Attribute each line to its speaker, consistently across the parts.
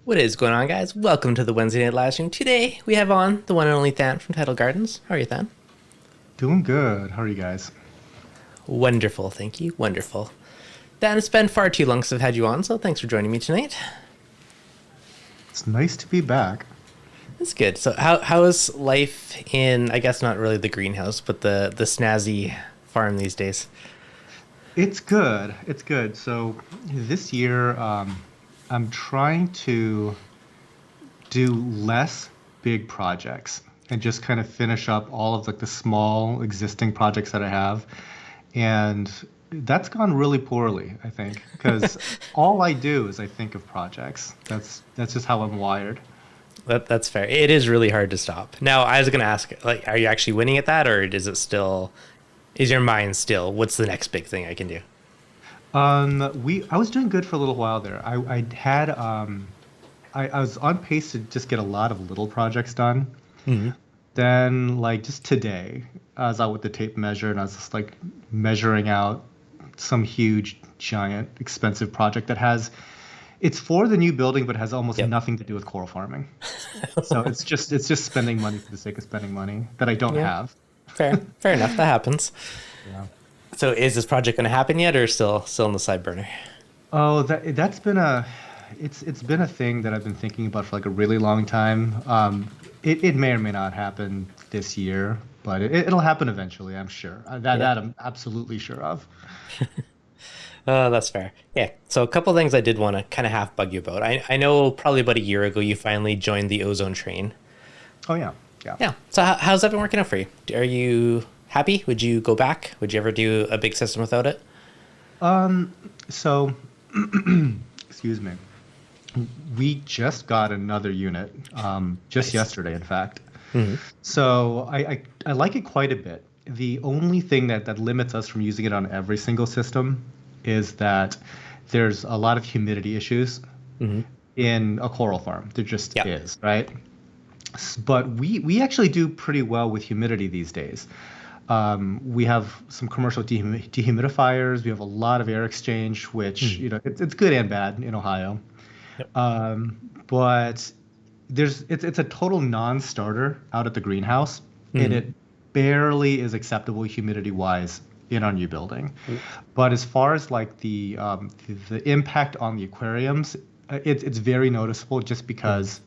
Speaker 1: What is going on, guys? Welcome to the Wednesday night live stream. Today we have on the one and only Than from Tidal Gardens. How are you, Than?
Speaker 2: Doing good. How are you guys?
Speaker 1: Wonderful, thank you. Wonderful. Than, it's been far too long since I've had you on, so thanks for joining me tonight.
Speaker 2: It's nice to be back.
Speaker 1: That's good. So how is life in, I guess not really the greenhouse, but the snazzy farm these days?
Speaker 2: It's good. It's good. So this year, I'm trying to do less big projects and just kind of finish up all of the small existing projects that I have. And that's gone really poorly, I think, because all I do is I think of projects. That's just how I'm wired.
Speaker 1: That's fair. It is really hard to stop. Now, I was going to ask, like, are you actually winning at that, or is your mind still, what's the next big thing I can do?
Speaker 2: I was doing good for a little while there. I was on pace to just get a lot of little projects done.
Speaker 1: Mm-hmm.
Speaker 2: Then, like, just today, I was out with the tape measure and I was just like measuring out some huge, giant, expensive project it's for the new building, but has almost nothing to do with coral farming. So it's just spending money for the sake of spending money that I don't have.
Speaker 1: Fair enough. That happens.
Speaker 2: Yeah.
Speaker 1: So is this project going to happen yet, or still on the side burner?
Speaker 2: Oh, it's been a thing that I've been thinking about for like a really long time. It may or may not happen this year, but it'll happen eventually, I'm sure. That I'm absolutely sure of.
Speaker 1: That's fair. Yeah. So a couple things I did want to kind of half bug you about. I know probably about a year ago you finally joined the ozone train.
Speaker 2: Oh yeah. Yeah.
Speaker 1: Yeah. So how's that been working out for you? Are you happy? Would you go back? Would you ever do a big system without it?
Speaker 2: So, excuse me. We just got another unit, just yesterday, in fact.
Speaker 1: Mm-hmm.
Speaker 2: So I like it quite a bit. The only thing that limits us from using it on every single system is that there's a lot of humidity issues in a coral farm. There just is, right? But we actually do pretty well with humidity these days. We have some commercial dehumidifiers. We have a lot of air exchange, which it's good and bad in Ohio. Yep. But it's a total non-starter out at the greenhouse, and it barely is acceptable humidity-wise in our new building. But as far as like the impact on the aquariums, it's very noticeable just because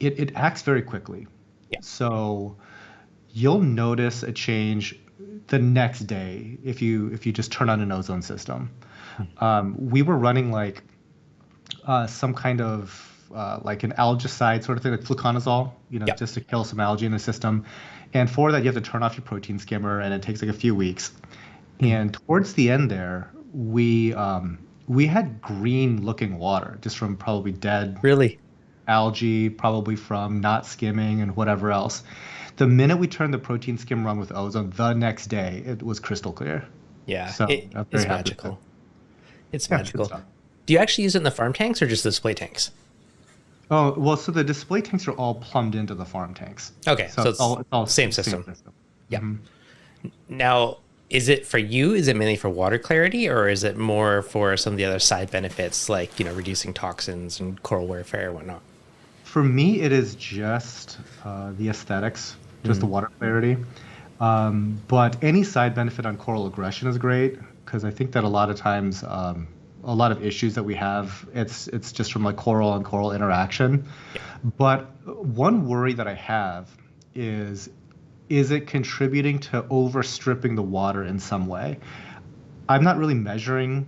Speaker 2: it acts very quickly.
Speaker 1: Yeah.
Speaker 2: So you'll notice a change the next day if you just turn on an ozone system. We were running like some kind of like an algicide sort of thing, like fluconazole, just to kill some algae in the system. And for that, you have to turn off your protein skimmer, and it takes like a few weeks. And towards the end there, we had green-looking water just from probably dead algae, probably from not skimming and whatever else. The minute we turned the protein skimmer on with ozone, the next day it was crystal clear.
Speaker 1: Yeah,
Speaker 2: so
Speaker 1: it's magical. It's magical. Do you actually use it in the farm tanks or just the display tanks?
Speaker 2: Oh, well, so the display tanks are all plumbed into the farm tanks.
Speaker 1: Okay, so it's all same system. Yeah. Mm-hmm. Now, is it for you? Is it mainly for water clarity, or is it more for some of the other side benefits, like reducing toxins and coral warfare and whatnot?
Speaker 2: For me, it is just the aesthetics, just the water clarity. But any side benefit on coral aggression is great, because I think that a lot of times a lot of issues that we have, it's just from like coral and coral interaction. Yeah. But one worry that I have is it contributing to overstripping the water in some way? I'm not really measuring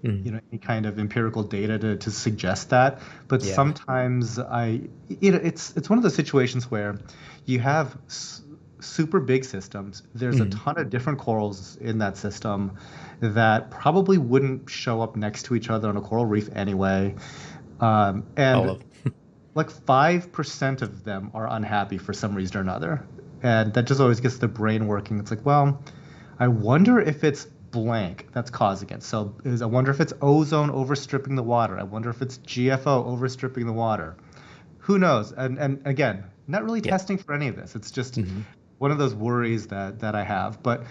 Speaker 2: any kind of empirical data to suggest that, but sometimes it's one of those situations where you have super big systems. There's a ton of different corals in that system that probably wouldn't show up next to each other on a coral reef anyway. And like 5% of them are unhappy for some reason or another. And that just always gets the brain working. It's like, well, I wonder if it's blank that's causing it. So I wonder if it's ozone overstripping the water. I wonder if it's GFO overstripping the water. Who knows? And again, not really testing for any of this. It's just one of those worries that I have. But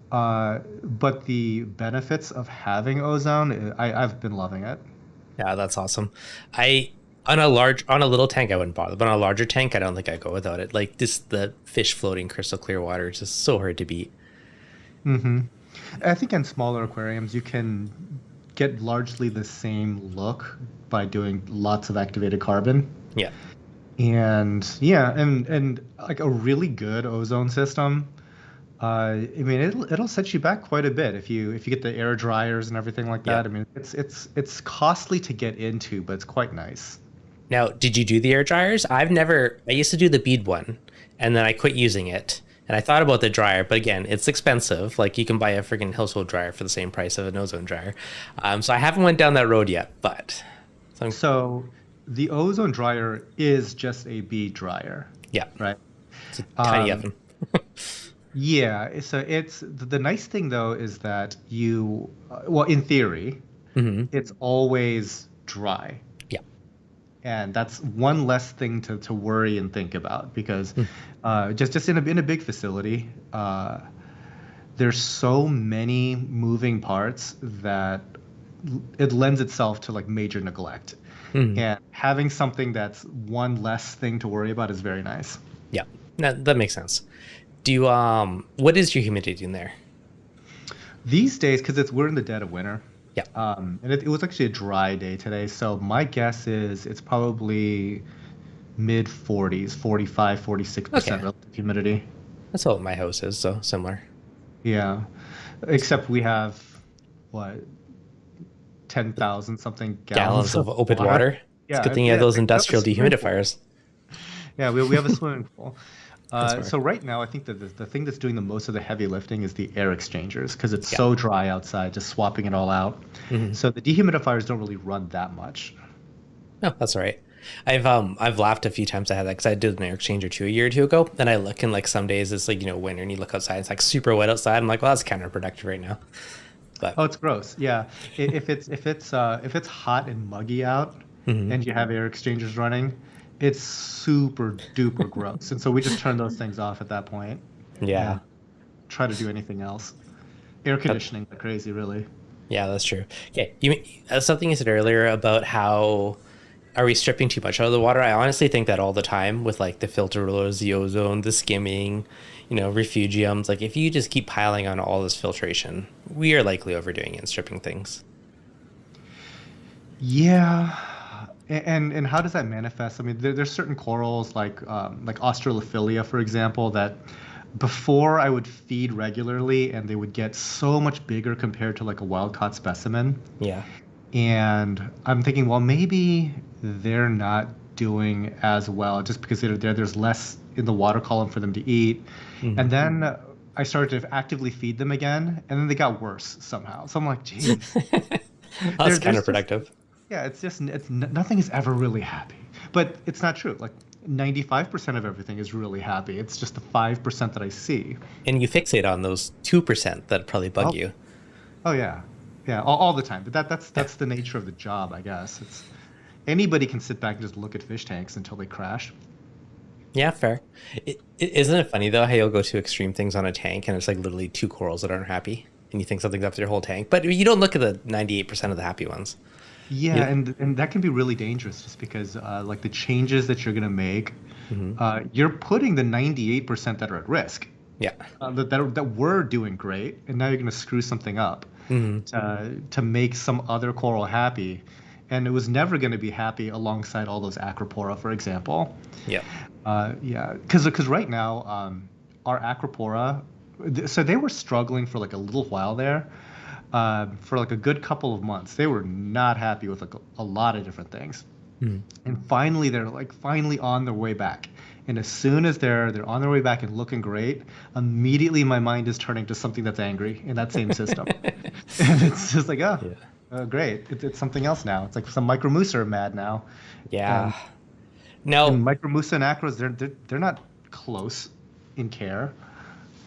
Speaker 2: But the benefits of having ozone, I've been loving it.
Speaker 1: Yeah, that's awesome. I on a little tank I wouldn't bother, but on a larger tank I don't think I'd go without it. Like this, the fish floating crystal clear water is just so hard to beat.
Speaker 2: Hmm. I think in smaller aquariums you can get largely the same look by doing lots of activated carbon.
Speaker 1: Yeah.
Speaker 2: And yeah, and like a really good ozone system. I mean, it'll set you back quite a bit if you get the air dryers and everything like
Speaker 1: Yeah.
Speaker 2: that. I mean, it's costly to get into, but it's quite nice.
Speaker 1: Now, did you do the air dryers? I used to do the bead one and then I quit using it. And I thought about the dryer, but again, it's expensive. Like you can buy a freaking household dryer for the same price of an ozone dryer. So I haven't went down that road yet, but so
Speaker 2: So the ozone dryer is just a bead dryer,
Speaker 1: yeah,
Speaker 2: right?
Speaker 1: it's a tiny
Speaker 2: Um,
Speaker 1: oven.
Speaker 2: yeah. So it's the nice thing though is that well, in theory,
Speaker 1: Hmm.
Speaker 2: it's always dry.
Speaker 1: Yeah.
Speaker 2: And that's one less thing to worry and think about because
Speaker 1: Mm.
Speaker 2: just in a big facility, there's so many moving parts that it lends itself to like major neglect.
Speaker 1: Mhm.
Speaker 2: And having something that's one less thing to worry about is very nice.
Speaker 1: Yeah. That makes sense. Do you what is your humidity in there?
Speaker 2: These days, because we're in the dead of winter,
Speaker 1: Yeah.
Speaker 2: and it was actually a dry day today, so my guess is it's probably mid 40s, 45, 46%
Speaker 1: Okay.
Speaker 2: relative humidity.
Speaker 1: That's what my house is, so similar.
Speaker 2: Yeah. Except we have what, 10,000 something
Speaker 1: Gallons
Speaker 2: gallons
Speaker 1: of
Speaker 2: of
Speaker 1: open
Speaker 2: water.
Speaker 1: water. It's a good
Speaker 2: Yeah,
Speaker 1: thing you have
Speaker 2: yeah,
Speaker 1: those
Speaker 2: we have a
Speaker 1: industrial
Speaker 2: swimming pool.
Speaker 1: dehumidifiers.
Speaker 2: Yeah, we have a swimming pool.
Speaker 1: That's smart.
Speaker 2: So right now, I think that the thing that's doing the most of the heavy lifting is the air exchangers because it's
Speaker 1: Yeah.
Speaker 2: so dry outside, just swapping it all out.
Speaker 1: Hmm.
Speaker 2: So the dehumidifiers don't really run that much.
Speaker 1: No, that's all right. I've laughed a few times I had that because I did an air exchange or two a year or two ago. And I look and like some days it's like, winter and you look outside, it's like super wet outside. I'm like, well, that's counterproductive right now. But
Speaker 2: Oh, it's gross. Yeah, if it's hot and muggy out,
Speaker 1: mhm.
Speaker 2: and you have air exchangers running, it's super duper gross. And so we just turn those things off at that point
Speaker 1: Yeah.
Speaker 2: and try to do anything else. Air
Speaker 1: That,
Speaker 2: conditioning, like crazy, really.
Speaker 1: yeah, that's true. Okay. Something you said earlier about how are we stripping too much out of the water? I honestly think that all the time with like the filter rollers, the ozone, the skimming, refugiums. Like if you just keep piling on all this filtration, we are likely overdoing it and stripping things.
Speaker 2: Yeah. And how does that manifest? I mean, there's certain corals like Australophilia, for example, that before I would feed regularly and they would get so much bigger compared to like a wild caught specimen.
Speaker 1: Yeah.
Speaker 2: And I'm thinking, well, maybe they're not doing as well just because there's less in the water column for them to eat.
Speaker 1: Hmm.
Speaker 2: And then I started to actively feed them again, and then they got worse somehow. So I'm like, geez,
Speaker 1: That's
Speaker 2: there's just
Speaker 1: counterproductive.
Speaker 2: yeah, nothing is ever really happy, but it's not true. Like 95% of everything is really happy. It's just the 5% that I see.
Speaker 1: And you fixate on those 2% that probably bug
Speaker 2: Oh,
Speaker 1: you.
Speaker 2: oh yeah, yeah, all the time. But
Speaker 1: Yeah.
Speaker 2: that's the nature of the job, I guess. It's anybody can sit back and just look at fish tanks until they crash.
Speaker 1: Yeah, fair. Isn't it funny though how you'll go to extreme things on a tank and it's like literally two corals that aren't happy and you think something's up to their whole tank, but you don't look at the 98% of the happy ones.
Speaker 2: Yeah,
Speaker 1: You,
Speaker 2: and that can be really dangerous just because like the changes that you're gonna make,
Speaker 1: mhm.
Speaker 2: you're putting the 98% that are at risk.
Speaker 1: Yeah.
Speaker 2: That were doing great, and now you're gonna screw something up
Speaker 1: Hmm.
Speaker 2: to make some other coral happy, and it was never gonna be happy alongside all those acropora, for example.
Speaker 1: Yeah.
Speaker 2: Yeah, because right now our acropora, so they were struggling for like a little while there, for like a good couple of months. They were not happy with like a lot of different things.
Speaker 1: Mhm.
Speaker 2: And finally, they're like finally on their way back. And as soon as they're on their way back and looking great, immediately my mind is turning to something that's angry in that same system. And it's just like, oh,
Speaker 1: Yeah.
Speaker 2: great. It's something else now. It's like some micromussa are mad now.
Speaker 1: Yeah.
Speaker 2: And
Speaker 1: Now,
Speaker 2: micromussa and acros, they're not close in care.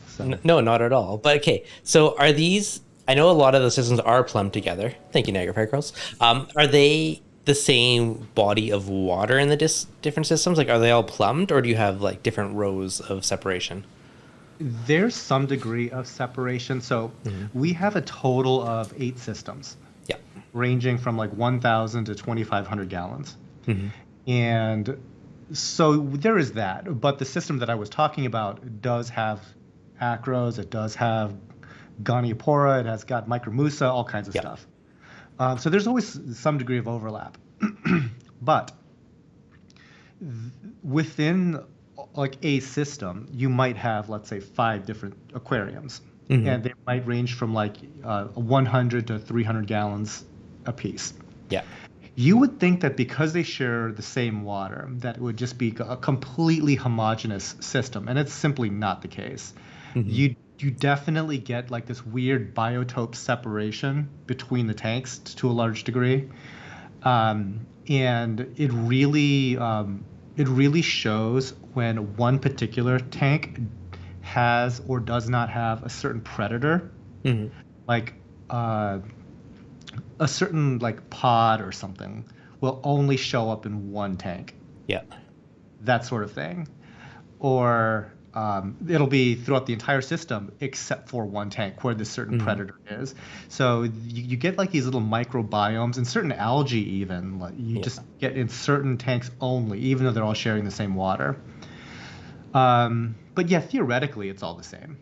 Speaker 2: So
Speaker 1: No, not at all. But okay, so are these? I know a lot of the systems are plumbed together. Thank you, Niagara Fire Girls. Are they the same body of water in the different systems? Like, are they all plumbed, or do you have like different rows of separation?
Speaker 2: There's some degree of separation. So
Speaker 1: Hmm.
Speaker 2: we have a total of 8 systems,
Speaker 1: Yeah.
Speaker 2: ranging from like 1,000 to 2,500 gallons.
Speaker 1: Hmm.
Speaker 2: And so there is that. But the system that I was talking about does have acros, it does have Goniopora, it has got Micromusa, all kinds of
Speaker 1: Yeah.
Speaker 2: stuff. So there's always some degree of overlap. But within like a system, you might have, let's say, 5 different aquariums,
Speaker 1: Hmm.
Speaker 2: and they might range from like 100 to 300 gallons a piece.
Speaker 1: Yeah.
Speaker 2: You would think that because they share the same water, that it would just be a completely homogeneous system, and it's simply not the case.
Speaker 1: Hmm.
Speaker 2: You definitely get like this weird biotope separation between the tanks to a large degree, and it really shows when one particular tank has or does not have a certain predator,
Speaker 1: Hmm.
Speaker 2: like uh, a certain like pod or something will only show up in one tank,
Speaker 1: Yeah.
Speaker 2: that sort of thing. Or it'll be throughout the entire system except for one tank where this certain
Speaker 1: Hmm.
Speaker 2: predator is. So you get like these little microbiomes and certain algae even like you
Speaker 1: Yeah.
Speaker 2: just get in certain tanks only, even though they're all sharing the same water. But yeah, theoretically, it's all the same.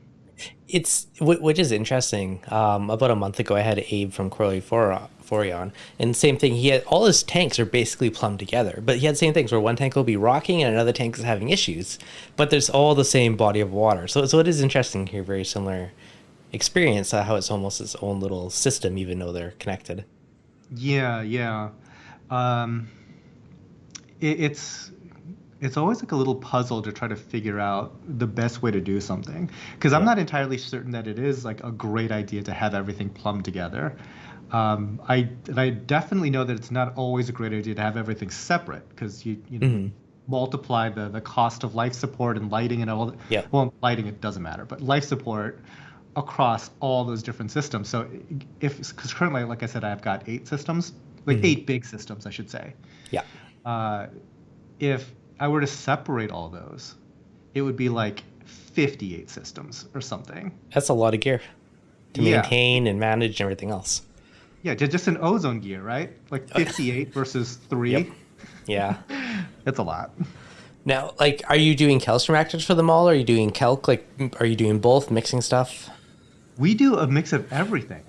Speaker 1: Which is interesting. About a month ago, I had Abe from Forion, and same thing. He had all his tanks are basically plumbed together, but he had same things where one tank will be rocking and another tank is having issues, but there's all the same body of water. So it is interesting to hear very similar experience, how it's almost its own little system, even though they're connected.
Speaker 2: Yeah, yeah. Um, it, it's it's always like a little puzzle to try to figure out the best way to do something because I'm
Speaker 1: Yeah.
Speaker 2: not entirely certain that it is like a great idea to have everything plumbed together. I definitely know that it's not always a great idea to have everything separate because you
Speaker 1: Hmm.
Speaker 2: multiply the cost of life support and lighting and all.
Speaker 1: Yeah.
Speaker 2: Well, lighting it doesn't matter, but life support across all those different systems. So if because currently, like I said, I've got 8 systems, like
Speaker 1: Hmm.
Speaker 2: 8 big systems, I should say.
Speaker 1: Yeah.
Speaker 2: Uh, if I were to separate all those, it would be like 58 systems or something.
Speaker 1: That's a lot of gear to
Speaker 2: Yeah.
Speaker 1: maintain and manage and everything else.
Speaker 2: Yeah, just an ozone gear, right? Like 58 versus
Speaker 1: Yep.
Speaker 2: 3.
Speaker 1: Yeah.
Speaker 2: It's a lot.
Speaker 1: Now, like, are you doing calcium reactors for them all? Or are you doing calc? Like, are you doing both, mixing stuff?
Speaker 2: We do a mix of everything.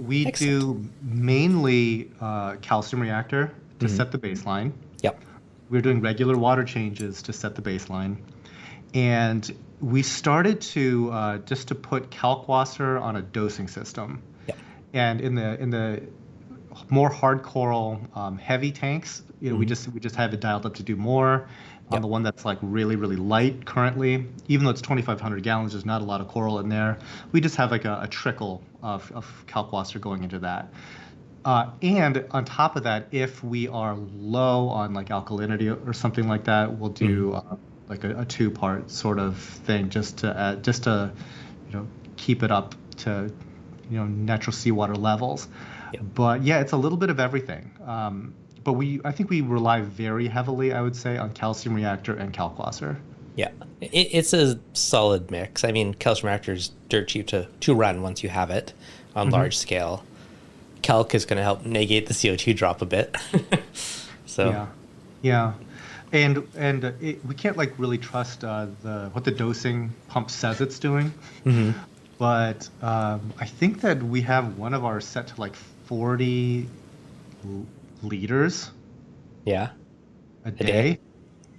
Speaker 2: We
Speaker 1: Excellent.
Speaker 2: do mainly calcium reactor to
Speaker 1: Hmm.
Speaker 2: set the baseline.
Speaker 1: Yep.
Speaker 2: We're doing regular water changes to set the baseline. And we started to just to put Kalkwasser on a dosing system.
Speaker 1: Yep.
Speaker 2: And in the more hard coral heavy tanks,
Speaker 1: Hmm.
Speaker 2: we just have it dialed up to do more. On the
Speaker 1: Yep.
Speaker 2: one that's like really light currently, even though it's 2,500 gallons, there's not a lot of coral in there. We just have like a trickle of Kalkwasser going into that. And on top of that, if we are low on like alkalinity or something like that, we'll
Speaker 1: Hmm.
Speaker 2: do like a 2-part sort of thing just to keep it up to natural seawater levels.
Speaker 1: Yep.
Speaker 2: But yeah, it's a little bit of everything. But I think we rely very heavily, I would say, on calcium reactor and Kalkwasser.
Speaker 1: Yeah. It's a solid mix. I mean, calcium reactor is dirt cheap to run once you have it on
Speaker 2: Hmm.
Speaker 1: large scale. Calc is going to help negate the CO2 drop a bit. So,
Speaker 2: Yeah, yeah, and we can't like really trust the what the dosing pump says it's doing,
Speaker 1: mhm.
Speaker 2: but I think that we have one of ours set to like 40 l- liters
Speaker 1: Yeah,
Speaker 2: a
Speaker 1: a day.
Speaker 2: day,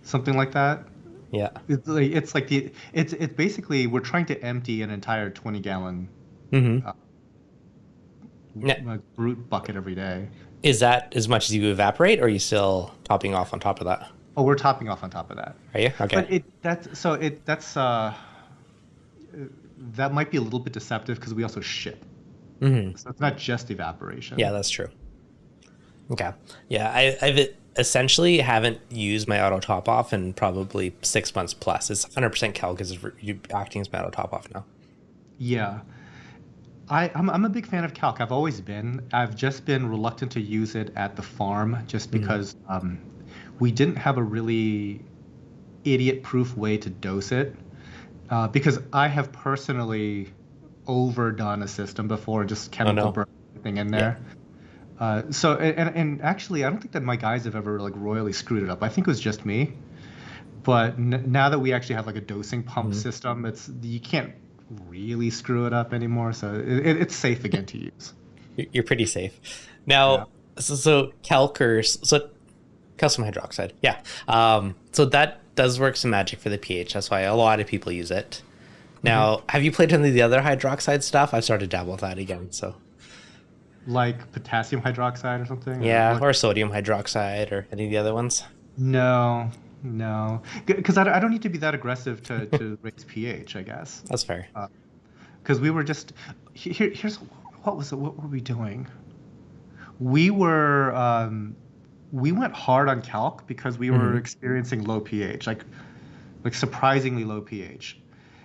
Speaker 2: something like that.
Speaker 1: Yeah.
Speaker 2: It's basically we're trying to empty an entire 20-gallon
Speaker 1: Hmm.
Speaker 2: uh,
Speaker 1: Now,
Speaker 2: like brute bucket every day.
Speaker 1: is that as much as you evaporate, or are you still topping off on top of that?
Speaker 2: Oh, we're topping off on top of that.
Speaker 1: Are you? Okay.
Speaker 2: But that might be a little bit deceptive because we also ship.
Speaker 1: Hmm.
Speaker 2: So it's not just evaporation.
Speaker 1: Yeah, that's true. Okay. Yeah, I've essentially haven't used my auto top off in probably 6 months plus. It's 100% calc is acting as my auto top off now.
Speaker 2: Yeah. I'm a big fan of calc. I've always been. I've just been reluctant to use it at the farm just
Speaker 1: Hmm.
Speaker 2: because we didn't have a really idiot-proof way to dose it. because I have personally overdone a system before, just
Speaker 1: Oh
Speaker 2: chemical
Speaker 1: no.
Speaker 2: burn everything in
Speaker 1: Yeah.
Speaker 2: there. And actually, I don't think that my guys have ever like royally screwed it up. I think it was just me. But now that we actually have like a dosing pump
Speaker 1: Mhm.
Speaker 2: system, it's you can't really screw it up anymore. So it's safe again to use.
Speaker 1: You're pretty safe.
Speaker 2: Yeah.
Speaker 1: Now, so calcers, so calcium hydroxide. Yeah. So that does work some magic for the pH. That's why a lot of people use it.
Speaker 2: Hmm.
Speaker 1: Now, have you played any of the other hydroxide stuff? I've started to dabble with that again. So
Speaker 2: Like potassium hydroxide or something, or
Speaker 1: yeah,
Speaker 2: what?
Speaker 1: or sodium hydroxide or any of the other ones.
Speaker 2: No, no, because I don't need to be that aggressive to raise pH, I guess.
Speaker 1: That's fair.
Speaker 2: Because we were just here's what was it? What were we doing? We were we went hard on calc because we were
Speaker 1: Hmm.
Speaker 2: experiencing low pH, like surprisingly low pH,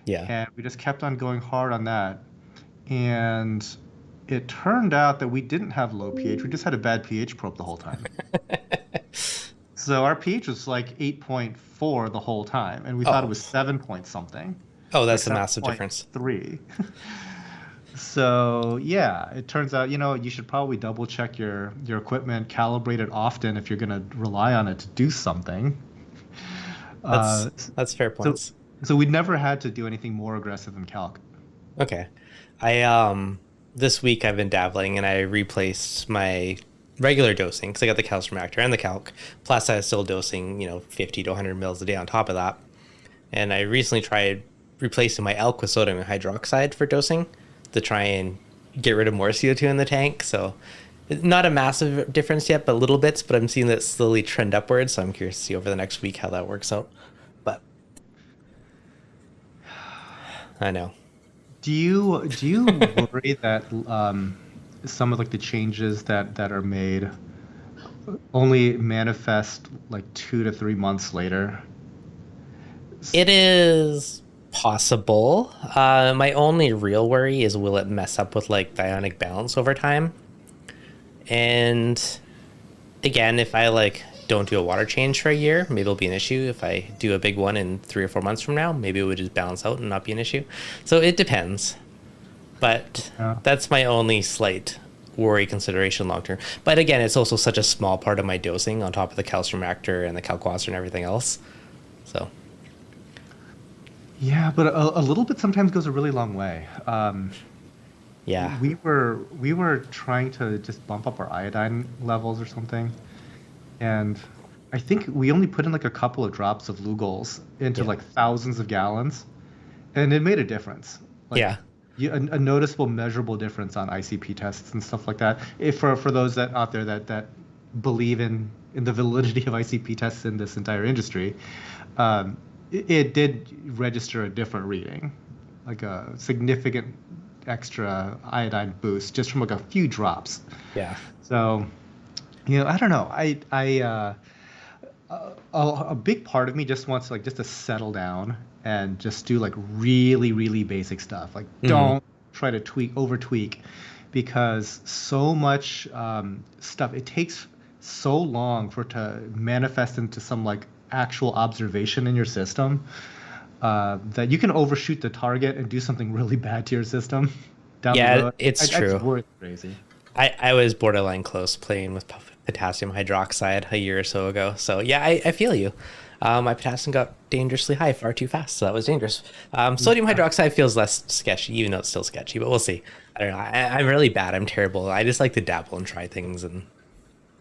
Speaker 1: Yeah.
Speaker 2: and we just kept on going hard on that. And it turned out that we didn't have low pH. We just had a bad pH probe the whole time. So our pH was like 8.4 the whole time, and we thought it
Speaker 1: Oh,
Speaker 2: was 7 point something,
Speaker 1: oh,
Speaker 2: like
Speaker 1: that's a massive difference.
Speaker 2: 7.3. So yeah, it turns out, you should probably double check your equipment, calibrate it often if you're going to rely on it to do something.
Speaker 1: That's
Speaker 2: Uh,
Speaker 1: that's fair
Speaker 2: so
Speaker 1: points.
Speaker 2: so we never had to do anything more aggressive than calc.
Speaker 1: Okay. I this week I've been dabbling and I replaced my regular dosing because I got the calcium reactor and the calc. Plus I was still dosing, 50 to 100 mils a day on top of that. And I recently tried replacing my elk with sodium hydroxide for dosing to try and get rid of more CO2 in the tank. So not a massive difference yet, but little bits, but I'm seeing that slowly trend upwards. So I'm curious to see over the next week how that works out. But I know.
Speaker 2: Do you worry that some of like the changes that are made only manifest like 2 to 3 months later?
Speaker 1: It is possible. My only real worry is will it mess up with like ionic balance over time? And again, if I like don't do a water change for a year, maybe it'll be an issue. If I do a big one in 3 or 4 months from now, maybe it would just balance out and not be an issue. So it depends. But
Speaker 2: Yeah.
Speaker 1: that's my only slight worry consideration long term. But again, it's also such a small part of my dosing on top of the calcium reactor and the Kalkwasser and everything else. So
Speaker 2: Yeah, but a little bit sometimes goes a really long way.
Speaker 1: yeah.
Speaker 2: We were trying to just bump up our iodine levels or something, and I think we only put in like a couple of drops of Lugol's into
Speaker 1: Yeah.
Speaker 2: like thousands of gallons, and it made a difference. Like
Speaker 1: Yeah.
Speaker 2: a noticeable, measurable difference on ICP tests and stuff like that. If for those that out there that believe in the validity of ICP tests in this entire industry, it did register a different reading, like a significant extra iodine boost just from like a few drops.
Speaker 1: Yeah.
Speaker 2: So, I don't know. A big part of me just wants like just to settle down and just do like really, really basic stuff. Like
Speaker 1: Hmm.
Speaker 2: don't try to over tweak, because so much stuff, it takes so long for it to manifest into some like actual observation in your system, that you can overshoot the target and do something really bad to your system down the
Speaker 1: Yeah,
Speaker 2: road.
Speaker 1: it's
Speaker 2: I just
Speaker 1: true.
Speaker 2: worry it's crazy.
Speaker 1: I was borderline close playing with potassium hydroxide a year or so ago. So yeah, I feel you. My potassium got dangerously high far too fast, so that was dangerous. Sodium
Speaker 2: Yeah.
Speaker 1: hydroxide feels less sketchy, even though it's still sketchy, but we'll see. I don't know. I'm really bad. I'm terrible. I just like to dabble and try things and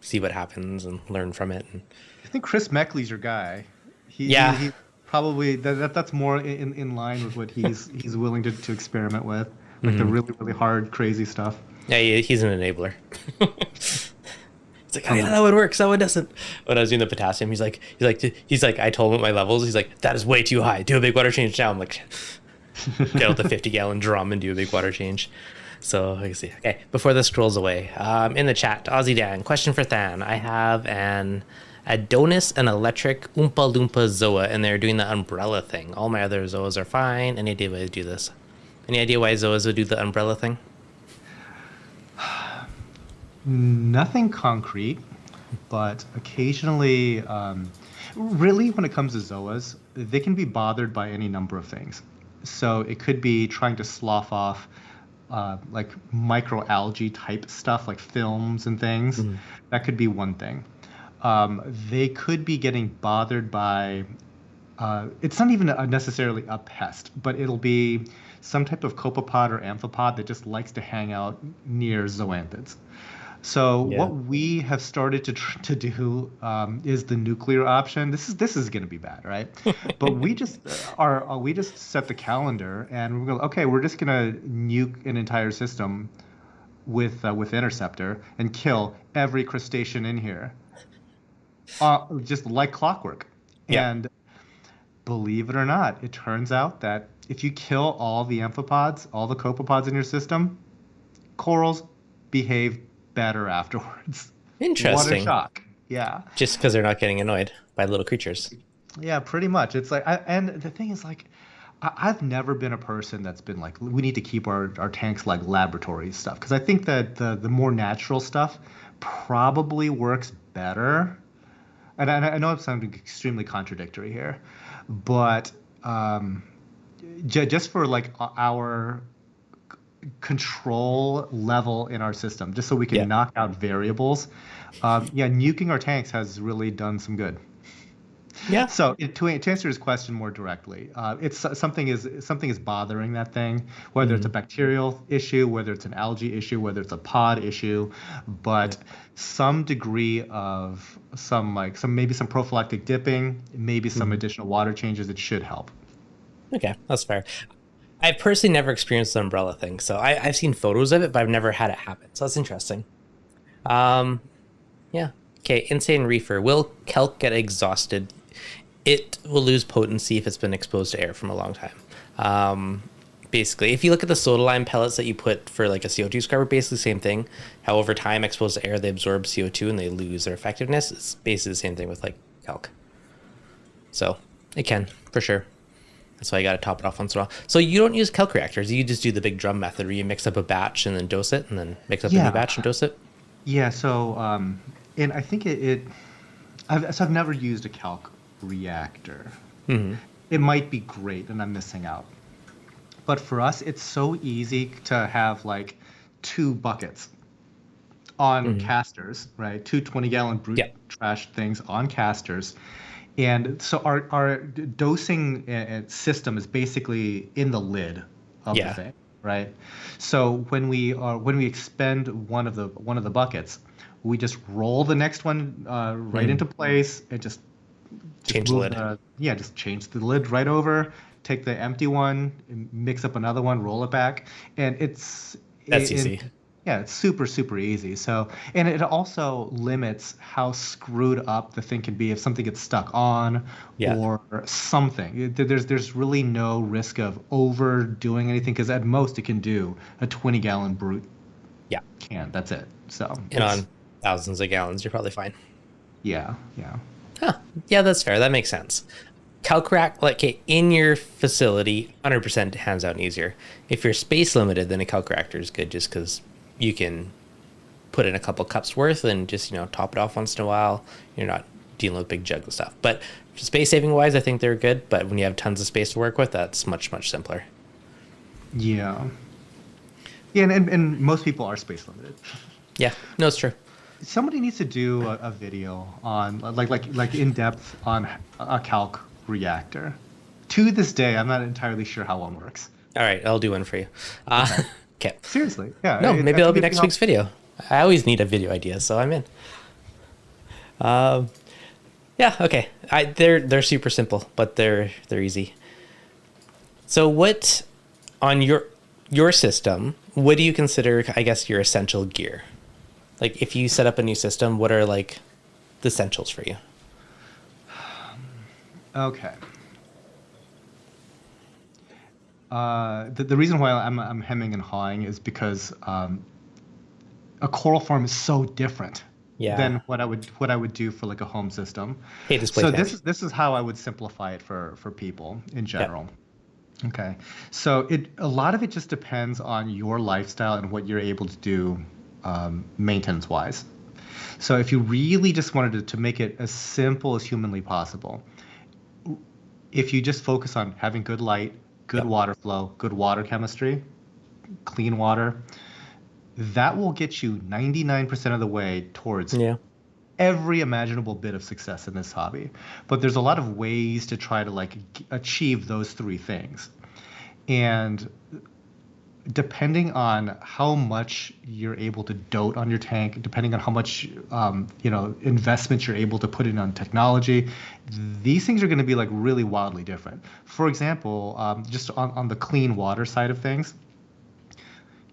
Speaker 1: see what happens and learn from it. And
Speaker 2: I think Chris Meckley's your guy.
Speaker 1: yeah,
Speaker 2: He probably that's more in line with what he's willing to experiment with, like the
Speaker 1: hmm,
Speaker 2: really really hard crazy stuff.
Speaker 1: yeah, he's an enabler. It's like, oh yeah, that one works, that one doesn't. When I was doing the potassium, he's like, I told him what my levels. He's like, that is way too high. Do a big water change now. I'm like, get out the 50-gallon drum and do a big water change. So I can see. Okay, before this scrolls away, in the chat, Aussie Dan, question for Than. I have an Adonis and electric Oompa Loompa Zoa, and they're doing the umbrella thing. All my other Zoas are fine. Any idea why they do this? Any idea why Zoas would do the umbrella thing?
Speaker 2: Nothing concrete, but occasionally, really when it comes to zoas, they can be bothered by any number of things. So it could be trying to slough off like microalgae type stuff, like films and things.
Speaker 1: Mhm.
Speaker 2: That could be one thing. They could be getting bothered by, it's not even necessarily a pest, but it'll be some type of copepod or amphipod that just likes to hang out near zoanthids. So
Speaker 1: Yeah.
Speaker 2: what we have started to do is the nuclear option. This is going to be bad, right? But we just set the calendar and we're going, okay, we're just going to nuke an entire system with interceptor and kill every crustacean in here, just like clockwork.
Speaker 1: Yeah.
Speaker 2: And believe it or not, it turns out that if you kill all the amphipods, all the copepods in your system, corals behave better afterwards. What a
Speaker 1: Interesting.
Speaker 2: shock. Yeah.
Speaker 1: Just because they're not getting annoyed by little creatures.
Speaker 2: Yeah, pretty much. It's like, and the thing is, like, I've never been a person that's been like, we need to keep our tanks like laboratory stuff. Because I think that the more natural stuff probably works better. And I know I'm sounding extremely contradictory here, but just for like our control level in our system, just so we
Speaker 1: Yeah.
Speaker 2: can knock out variables. Yeah, nuking our tanks has really done some good.
Speaker 1: Yeah.
Speaker 2: So to answer his question more directly, it's something is bothering that thing, whether it's a
Speaker 1: Mhm.
Speaker 2: bacterial issue, whether it's an algae issue, whether it's a pod issue,
Speaker 1: Yeah.
Speaker 2: but some degree of some maybe some prophylactic dipping, maybe some
Speaker 1: Mhm.
Speaker 2: additional water changes, it should help.
Speaker 1: Okay, that's fair. I've personally never experienced the umbrella thing, so I've seen photos of it, but I've never had it happen. So that's interesting. Um, yeah. Okay, insane reefer. Will kelp get exhausted? It will lose potency if it's been exposed to air from a long time. Um, Basically, if you look at the soda lime pellets that you put for like a CO2 scrubber, basically the same thing. How over time exposed to air, they absorb CO2 and they lose their effectiveness. It's basically the same thing with like calc. So it can, for sure. That's why you got to top it off once in a while. So you don't use calc reactors. You just do the big drum method where you mix up a batch and then dose it and then mix up a new
Speaker 2: Yeah,
Speaker 1: batch and dose it.
Speaker 2: yeah. So and I think I've never used a calc reactor.
Speaker 1: Hmm.
Speaker 2: It might be great, and I'm missing out. But for us, it's so easy to have like two buckets on
Speaker 1: Hmm.
Speaker 2: casters, right? Two 20-gallon brute
Speaker 1: Yeah.
Speaker 2: trash things on casters. And so our dosing system is basically in the lid of the
Speaker 1: Yeah.
Speaker 2: thing, right? So when we expend one of the buckets, we just roll the next one right
Speaker 1: Hmm.
Speaker 2: into place and just
Speaker 1: Change the
Speaker 2: move
Speaker 1: lid.
Speaker 2: the yeah, just change the lid right over, take the empty one, and mix up another one, roll it back, and
Speaker 1: That's
Speaker 2: and
Speaker 1: easy.
Speaker 2: yeah, it's super super easy. So, and it also limits how screwed up the thing can be if something gets stuck on
Speaker 1: Yeah.
Speaker 2: or something. There's really no risk of overdoing anything because at most it can do a 20-gallon brute
Speaker 1: Yeah.
Speaker 2: can. That's it. So
Speaker 1: And on thousands of gallons, you're probably fine.
Speaker 2: yeah, yeah.
Speaker 1: Huh. Yeah, that's fair. That makes sense. Calcrack, like okay, in your facility, 100% hands out easier. If you're space limited, then a calc reactor is good just because you can put in a couple cups worth and just, top it off once in a while. You're not dealing with big jugs of stuff. But space saving wise, I think they're good. But when you have tons of space to work with, that's much, much simpler.
Speaker 2: Yeah. Yeah, and most people are space limited.
Speaker 1: Yeah, no, it's true.
Speaker 2: Somebody needs to do a video on like in depth on a calc reactor. To this day, I'm not entirely sure how one works.
Speaker 1: All right, I'll do one for you.
Speaker 2: Okay.
Speaker 1: Okay.
Speaker 2: Seriously, yeah.
Speaker 1: No,
Speaker 2: I
Speaker 1: maybe that'll
Speaker 2: think
Speaker 1: be
Speaker 2: it'd
Speaker 1: next week's video. I always need a video idea, so I'm in. Um, yeah, okay. They're super simple, but they're easy. So what on your system, what do you consider, I guess, your essential gear? Like if you set up a new system, what are like the essentials for you?
Speaker 2: Okay. The reason why I'm hemming and hawing is because a coral farm is so different
Speaker 1: Yeah.
Speaker 2: than what I would do for like a home system.
Speaker 1: Hey, display
Speaker 2: So
Speaker 1: fan.
Speaker 2: this is how I would simplify it for people in
Speaker 1: Yep.
Speaker 2: general. Okay. So a lot of it just depends on your lifestyle and what you're able to do maintenance wise. So if you really just wanted to make it as simple as humanly possible, if you just focus on having good light, good
Speaker 1: Yep.
Speaker 2: water flow, good water chemistry, clean water, that will get you 99% of the way towards
Speaker 1: Yeah.
Speaker 2: every imaginable bit of success in this hobby. But there's a lot of ways to try to like achieve those three things. And depending on how much you're able to dote on your tank, depending on how much investment you're able to put in on technology, these things are going to be like really wildly different. For example, just on the clean water side of things,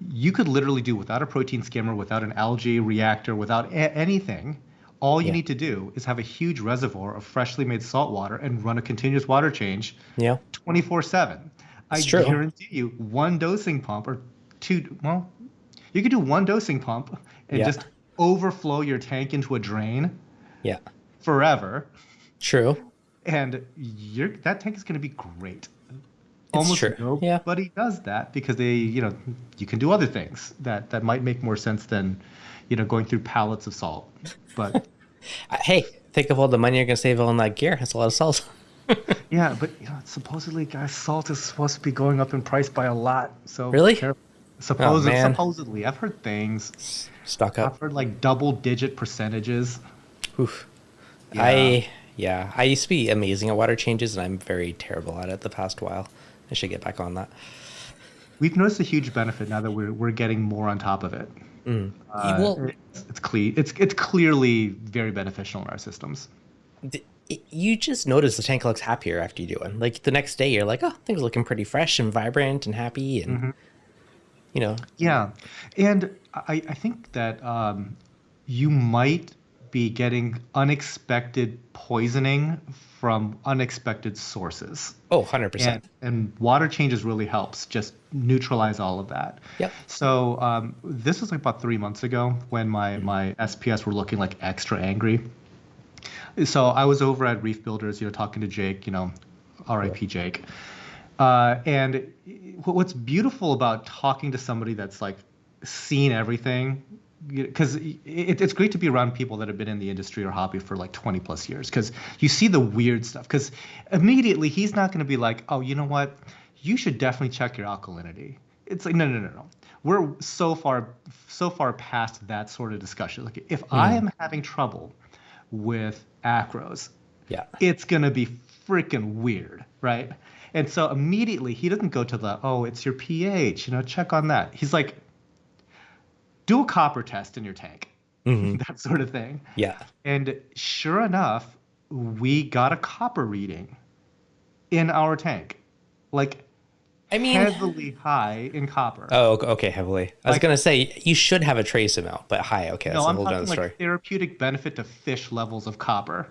Speaker 2: you could literally do without a protein skimmer, without an algae reactor, without anything. All you
Speaker 1: Yeah.
Speaker 2: need to do is have a huge reservoir of freshly made salt water and run a continuous water change
Speaker 1: Yeah.
Speaker 2: 24/7. I
Speaker 1: It's true.
Speaker 2: guarantee you one dosing pump or two, well, you could do one dosing pump and
Speaker 1: Yeah.
Speaker 2: just overflow your tank into a drain
Speaker 1: Yeah.
Speaker 2: forever,
Speaker 1: True.
Speaker 2: and that tank is going to be great.
Speaker 1: It's
Speaker 2: Almost
Speaker 1: true. Yeah.
Speaker 2: nobody does that because you can do other things that might make more sense than, going through pallets of salt. But
Speaker 1: Hey, think of all the money you're gonna save on that gear. That's a lot of salt.
Speaker 2: yeah, but supposedly, guys, salt is supposed to be going up in price by a lot. So be
Speaker 1: Really?
Speaker 2: careful.
Speaker 1: Oh man.
Speaker 2: Supposedly, I've heard things.
Speaker 1: Stock up.
Speaker 2: I've heard like double-digit percentages.
Speaker 1: Oof.
Speaker 2: Yeah,
Speaker 1: I used to be amazing at water changes, and I'm very terrible at it the past while. I should get back on that.
Speaker 2: we've noticed a huge benefit now that we're getting more on top of it.
Speaker 1: Well,
Speaker 2: It's clean. It's clearly very beneficial in our systems.
Speaker 1: you just notice the tank looks happier after you do it. Like the next day, you're like, oh, things are looking pretty fresh and vibrant and happy, and you know,
Speaker 2: Yeah, and I think that you might be getting unexpected poisoning from unexpected sources.
Speaker 1: oh, 100%.
Speaker 2: And water changes really helps just neutralize all of that.
Speaker 1: Yep.
Speaker 2: So this was like about 3 months ago when my SPS were looking like extra angry. So I was over at Reef Builders, talking to Jake, RIP Jake. And what's beautiful about talking to somebody that's like seen everything, because it's great to be around people that have been in the industry or hobby for like 20 plus years, because you see the weird stuff. Because immediately he's not going to be like, oh, you know what? You should definitely check your alkalinity. It's like, no. We're so far past that sort of discussion. Like if I am having trouble with acros,
Speaker 1: Yeah.
Speaker 2: it's going to be freaking weird, right? And so immediately he doesn't go to it's your pH, check on that. He's like, do a copper test in your tank, that sort of thing.
Speaker 1: Yeah.
Speaker 2: And sure enough, we got a copper reading in our tank, like
Speaker 1: I mean,
Speaker 2: heavily high in copper.
Speaker 1: oh, okay, heavily. I was
Speaker 2: Like-
Speaker 1: gonna say you should have a trace amount, but high. Okay, that's
Speaker 2: No,
Speaker 1: a
Speaker 2: I'm
Speaker 1: whole
Speaker 2: talking
Speaker 1: other
Speaker 2: like
Speaker 1: story.
Speaker 2: therapeutic benefit to fish levels of copper.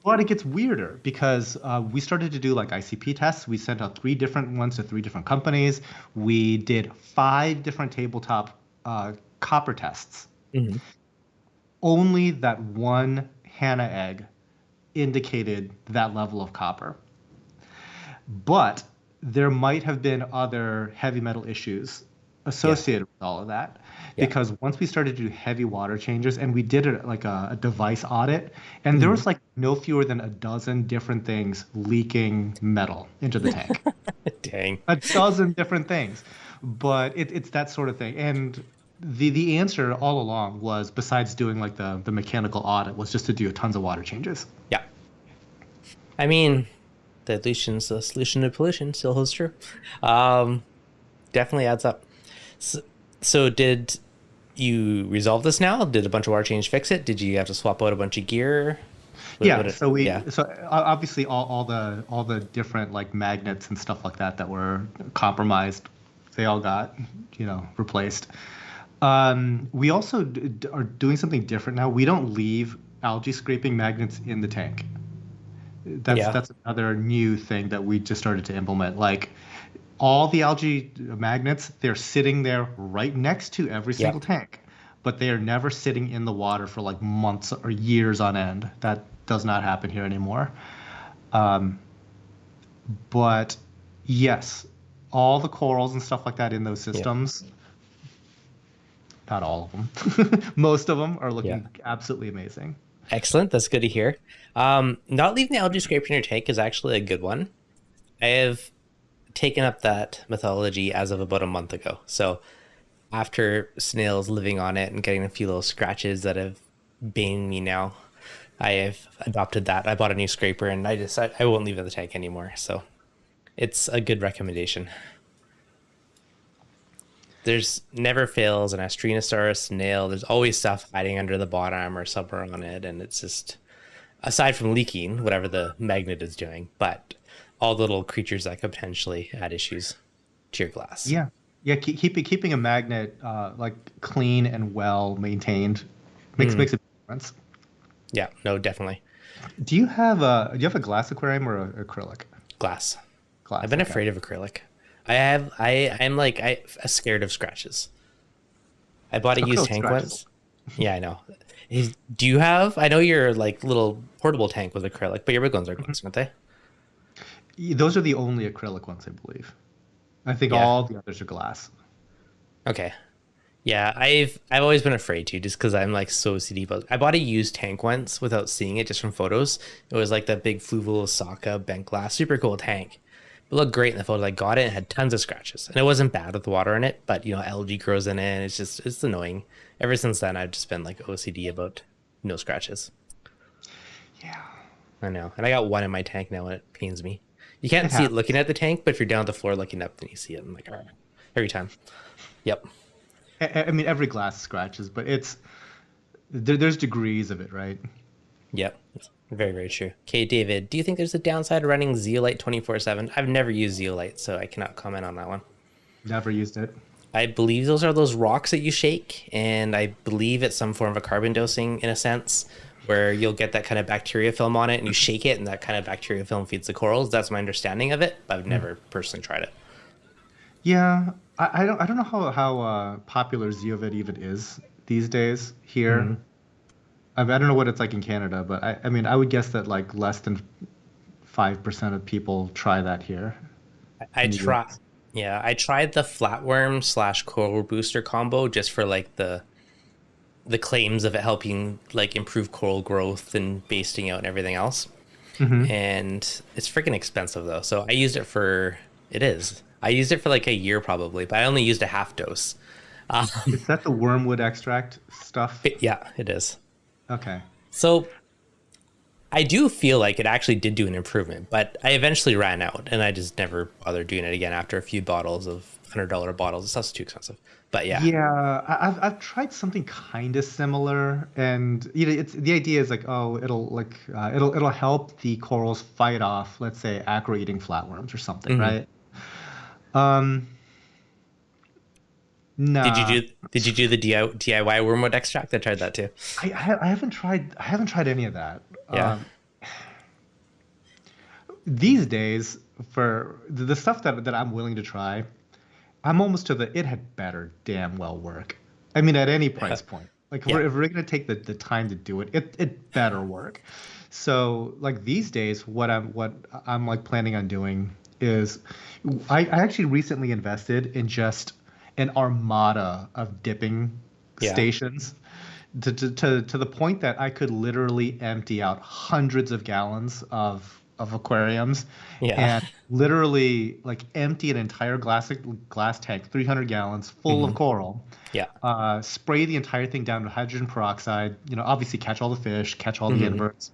Speaker 2: But it gets weirder because we started to do like ICP tests. We sent out 3 different ones to 3 different companies. We did 5 different tabletop copper tests. Only that one Hannah egg indicated that level of copper. But there might have been other heavy metal issues associated with all of that. Because once we started to do heavy water changes, and we did it like a device audit, and there was like no fewer than a dozen different things leaking metal into the tank.
Speaker 1: Dang.
Speaker 2: A dozen different things. But it's that sort of thing. And the answer all along was, besides doing like the mechanical audit, was just to do tons of water changes.
Speaker 1: Yeah. I mean, the solution to pollution still holds true. Definitely adds up. So did you resolve this now? Did a bunch of water change fix it? Did you have to swap out a bunch of gear?
Speaker 2: So obviously all the different like magnets and stuff like that were compromised, they all got replaced. We also are doing something different now. We don't leave algae scraping magnets in the tank. That's another new thing that we just started to implement. Like all the algae magnets, they're sitting there right next to every single tank, but they are never sitting in the water for like months or years on end. That does not happen here anymore. But yes, all the corals and stuff like that in those systems, not all of them, most of them are looking absolutely amazing.
Speaker 1: Excellent. That's good to hear. Not leaving the algae scraper in your tank is actually a good one. I have taken up that mythology as of about a month ago. So after snails living on it and getting a few little scratches that have baned me now, I have adopted that. I bought a new scraper and I won't leave it in the tank anymore. So it's a good recommendation. There's never fails an Astrenosaurus snail. There's always stuff hiding under the bottom or somewhere on it. And it's just, aside from leaking, whatever the magnet is doing, but all the little creatures that could potentially add issues to your glass.
Speaker 2: Yeah. Yeah, keeping a magnet like clean and well maintained makes a difference.
Speaker 1: Yeah, no, definitely.
Speaker 2: Do you have a glass aquarium or a acrylic?
Speaker 1: Glass.
Speaker 2: Glass.
Speaker 1: I've been
Speaker 2: Okay.
Speaker 1: afraid of acrylic. I'm scared of scratches. I bought a used
Speaker 2: Acrylic
Speaker 1: tank
Speaker 2: scratches.
Speaker 1: once. Yeah, I know. Do you have? I know your like little portable tank was acrylic, but your big ones are glass, aren't they?
Speaker 2: Those are the only acrylic ones, I believe. I think
Speaker 1: Yeah.
Speaker 2: all the others are glass.
Speaker 1: Okay. Yeah, I've always been afraid to, just because I'm like so OCD about. I bought a used tank once without seeing it, just from photos. It was like that big Fluval Osaka bent glass, super cool tank. It looked great in the photos. I got it and it had tons of scratches, and it wasn't bad with the water in it, but algae grows in it. And it's annoying. Ever since then, I've just been like OCD about no scratches.
Speaker 2: Yeah.
Speaker 1: I know, and I got one in my tank now, and it pains me. You can't
Speaker 2: It
Speaker 1: see it
Speaker 2: happens.
Speaker 1: looking at the tank, but if you're down at the floor looking up, then you see it. I'm like, "Argh," every time. Yep.
Speaker 2: I mean, every glass scratches, but there's degrees of it, right?
Speaker 1: Yep. Very, very true. Okay, David, do you think there's a downside of running zeolite 24/7? I've never used zeolite, so I cannot comment on that one.
Speaker 2: Never used it.
Speaker 1: I believe those are those rocks that you shake, and I believe it's some form of a carbon dosing in a sense, where you'll get that kind of bacteria film on it, and you shake it, and that kind of bacteria film feeds the corals. That's my understanding of it, but I've never personally tried it.
Speaker 2: Yeah, I don't know how popular Zeovid even is these days here. I don't know what it's like in Canada, but I mean, I would guess that like less than 5% of people try that here
Speaker 1: I
Speaker 2: in the
Speaker 1: try,
Speaker 2: US.
Speaker 1: yeah, I tried the flatworm slash coral booster combo just for like the claims of it helping like improve coral growth and basting out and everything else.
Speaker 2: Hmm.
Speaker 1: And it's freaking expensive though. So I used it for it is. I used it for like a year probably, but I only used a half dose. Um,
Speaker 2: Is that the wormwood extract stuff?
Speaker 1: yeah, it is.
Speaker 2: Okay.
Speaker 1: So I do feel like it actually did do an improvement, but I eventually ran out and I just never bothered doing it again after a few bottles of $100 bottles. It's also too expensive. But yeah.
Speaker 2: Yeah, I've tried something kind of similar, and it's the idea is like, oh, it'll help the corals fight off, let's say, acro-eating flatworms or something,
Speaker 1: Mhm.
Speaker 2: right? Um,
Speaker 1: Did you
Speaker 2: nah,
Speaker 1: do the DIY wormwood extract? I tried that too.
Speaker 2: I haven't tried any of that.
Speaker 1: Yeah.
Speaker 2: These days, for the stuff that I'm willing to try, I'm almost to the it had better damn well work. I mean, at any
Speaker 1: Yeah.
Speaker 2: price point. Like
Speaker 1: Yeah.
Speaker 2: if we're gonna take the time to do it, it better work. So like these days, what I'm like planning on doing is I actually recently invested in just an armada of dipping
Speaker 1: Yeah.
Speaker 2: stations to the point that I could literally empty out hundreds of gallons of aquariums
Speaker 1: Yeah.
Speaker 2: and literally like empty an entire glass tank, 300 gallons full of
Speaker 1: Hmm.
Speaker 2: coral,
Speaker 1: Yeah.
Speaker 2: spray the entire thing down with hydrogen peroxide, obviously catch all the fish, catch all the
Speaker 1: Hmm.
Speaker 2: inverts,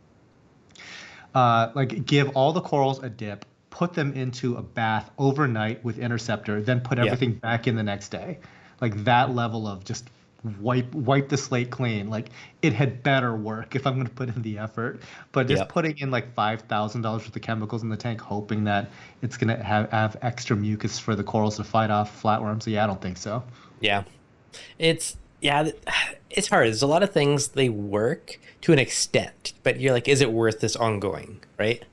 Speaker 2: like give all the corals a dip, put them into a bath overnight with interceptor, then put
Speaker 1: Yeah.
Speaker 2: everything back in the next day. Like that level of just wipe the slate clean. Like it had better work if I'm going to put in the effort. But just
Speaker 1: Yeah.
Speaker 2: putting in like $5,000 worth of chemicals in the tank, hoping that it's going to have extra mucus for the corals to fight off flatworms. Yeah, I don't think so.
Speaker 1: Yeah. It's yeah, it's hard. There's a lot of things they work to an extent, but you're like, is it worth this ongoing, right?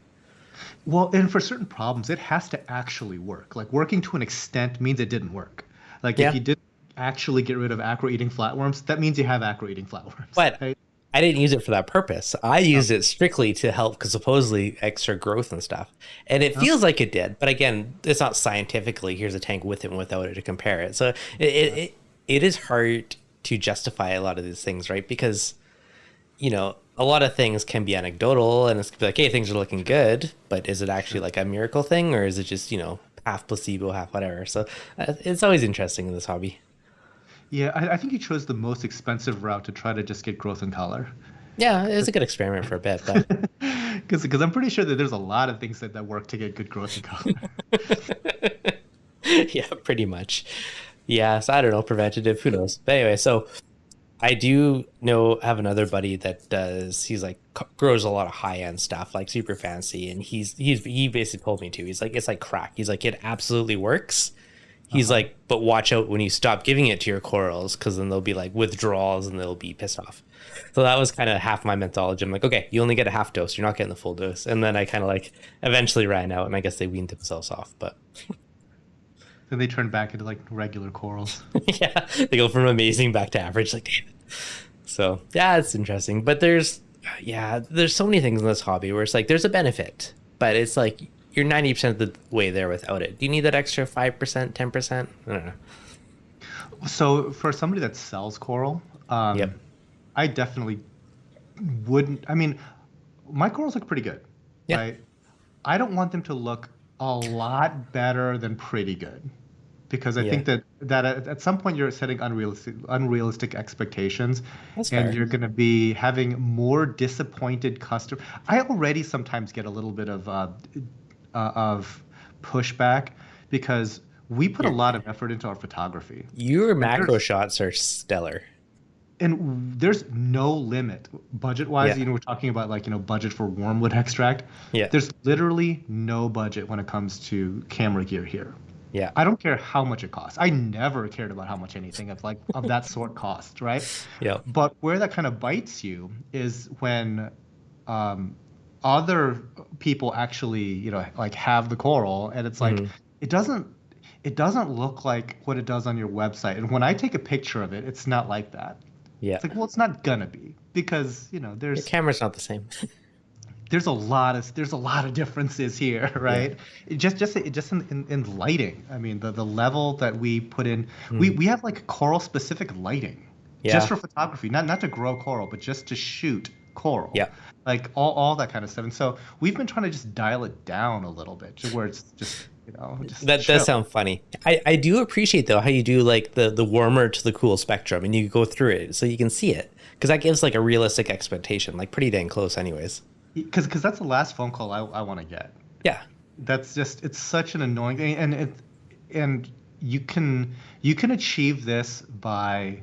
Speaker 2: Well, and for certain problems, it has to actually work. Like working to an extent means it didn't work. Like if
Speaker 1: Yeah.
Speaker 2: you didn't actually get rid of acro-eating flatworms, that means you have acro-eating flatworms,
Speaker 1: But
Speaker 2: right?
Speaker 1: I didn't use it for that purpose. I used it strictly to help because supposedly extra growth and stuff. And it
Speaker 2: Oh,
Speaker 1: feels like it did, but again, it's not scientifically. Here's a tank with it and without it to compare it. So it is hard to justify a lot of these things, right? Because a lot of things can be anecdotal and it's like, hey, things are looking good, but is it actually like a miracle thing or is it just, half placebo, half whatever. So it's always interesting in this hobby.
Speaker 2: Yeah, I think you chose the most expensive route to try to just get growth and color.
Speaker 1: Yeah, it was a good experiment for a bit, but
Speaker 2: Because I'm pretty sure that there's a lot of things that work to get good growth and color.
Speaker 1: yeah, pretty much. Yeah, so I don't know, preventative, who knows? But anyway, so I do know have another buddy that does. He's like grows a lot of high end stuff, like super fancy, and he basically told me to. He's like it's like crack. He's like it absolutely works. He's
Speaker 2: Uh-huh.
Speaker 1: like, but watch out when you stop giving it to your corals, because then there'll be like withdrawals and they'll be pissed off. So that was kind of half my methodology. I'm like, okay, you only get a half dose. You're not getting the full dose. And then I kind of like eventually ran out, and I guess they weaned themselves off. But
Speaker 2: Then they turn back into like regular corals.
Speaker 1: yeah, they go from amazing back to average. Like, damn it. So yeah, it's interesting. But there's so many things in this hobby where it's like there's a benefit, but it's like you're 90% of the way there without it. Do you need that extra 5%, 10%? I don't know.
Speaker 2: So for somebody that sells coral,
Speaker 1: Yep.
Speaker 2: I definitely wouldn't. I mean, my corals look pretty good,
Speaker 1: Yeah.
Speaker 2: right? I don't want them to look a lot better than pretty good, because I
Speaker 1: Yeah.
Speaker 2: think that at some point you're setting unrealistic expectations,
Speaker 1: That's
Speaker 2: and
Speaker 1: fair.
Speaker 2: you're going to be having more disappointed customers. I already sometimes get a little bit of pushback because we put a
Speaker 1: Your
Speaker 2: lot of effort into our photography,
Speaker 1: your
Speaker 2: and
Speaker 1: macro shots are stellar.
Speaker 2: there's no limit budget wise.
Speaker 1: Yeah.
Speaker 2: We're talking about like budget for wormwood extract.
Speaker 1: Yeah.
Speaker 2: There's literally no budget when it comes to camera gear here.
Speaker 1: Yeah.
Speaker 2: I don't care how much it costs. I never cared about how much anything of that sort costs, right?
Speaker 1: Yeah.
Speaker 2: But where that kind of bites you is when um, other people actually, like have the coral, and it's like
Speaker 1: Hmm.
Speaker 2: it doesn't it doesn't look like what it does on your website. And when I take a picture of it, it's not like that.
Speaker 1: Yeah.
Speaker 2: It's like, well, it's not gonna be, because
Speaker 1: Your camera's not the same.
Speaker 2: there's a lot of differences here,
Speaker 1: Yeah.
Speaker 2: right? Just in lighting. I mean, the level that we put in, we
Speaker 1: Mm.
Speaker 2: we have like coral specific lighting just
Speaker 1: Yeah.
Speaker 2: for photography, not to grow coral, but just to shoot coral,
Speaker 1: Yeah.
Speaker 2: like all that kind of stuff. And so we've been trying to just dial it down a little bit to where it's just
Speaker 1: That does
Speaker 2: chill.
Speaker 1: sound funny. I do appreciate though how you do like the warmer to the cool spectrum and you go through it so you can see it, because that gives like a realistic expectation, like pretty dang close anyways.
Speaker 2: Because that's the last phone call I want to get.
Speaker 1: Yeah.
Speaker 2: That's just, it's such an annoying thing, and you can achieve this by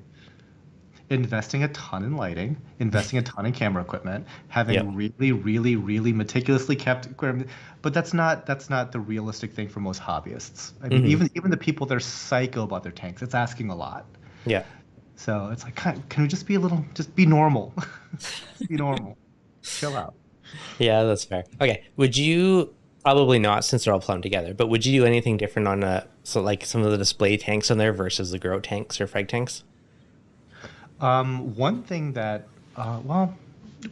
Speaker 2: investing a ton in lighting, investing a ton in camera equipment,
Speaker 1: Yep.
Speaker 2: having really, really, really meticulously kept equipment. But that's not the realistic thing for most hobbyists. I mean,
Speaker 1: Hmm.
Speaker 2: even the people that are psycho about their tanks, it's asking a lot.
Speaker 1: Yeah.
Speaker 2: So it's like, can we just be a little, just be normal, just be normal, chill out.
Speaker 1: Yeah, that's fair. Okay. Would you probably not since they're all plumbed together, but would you do anything different on so like some of the display tanks on there versus the grow tanks or frag tanks?
Speaker 2: One thing that, well,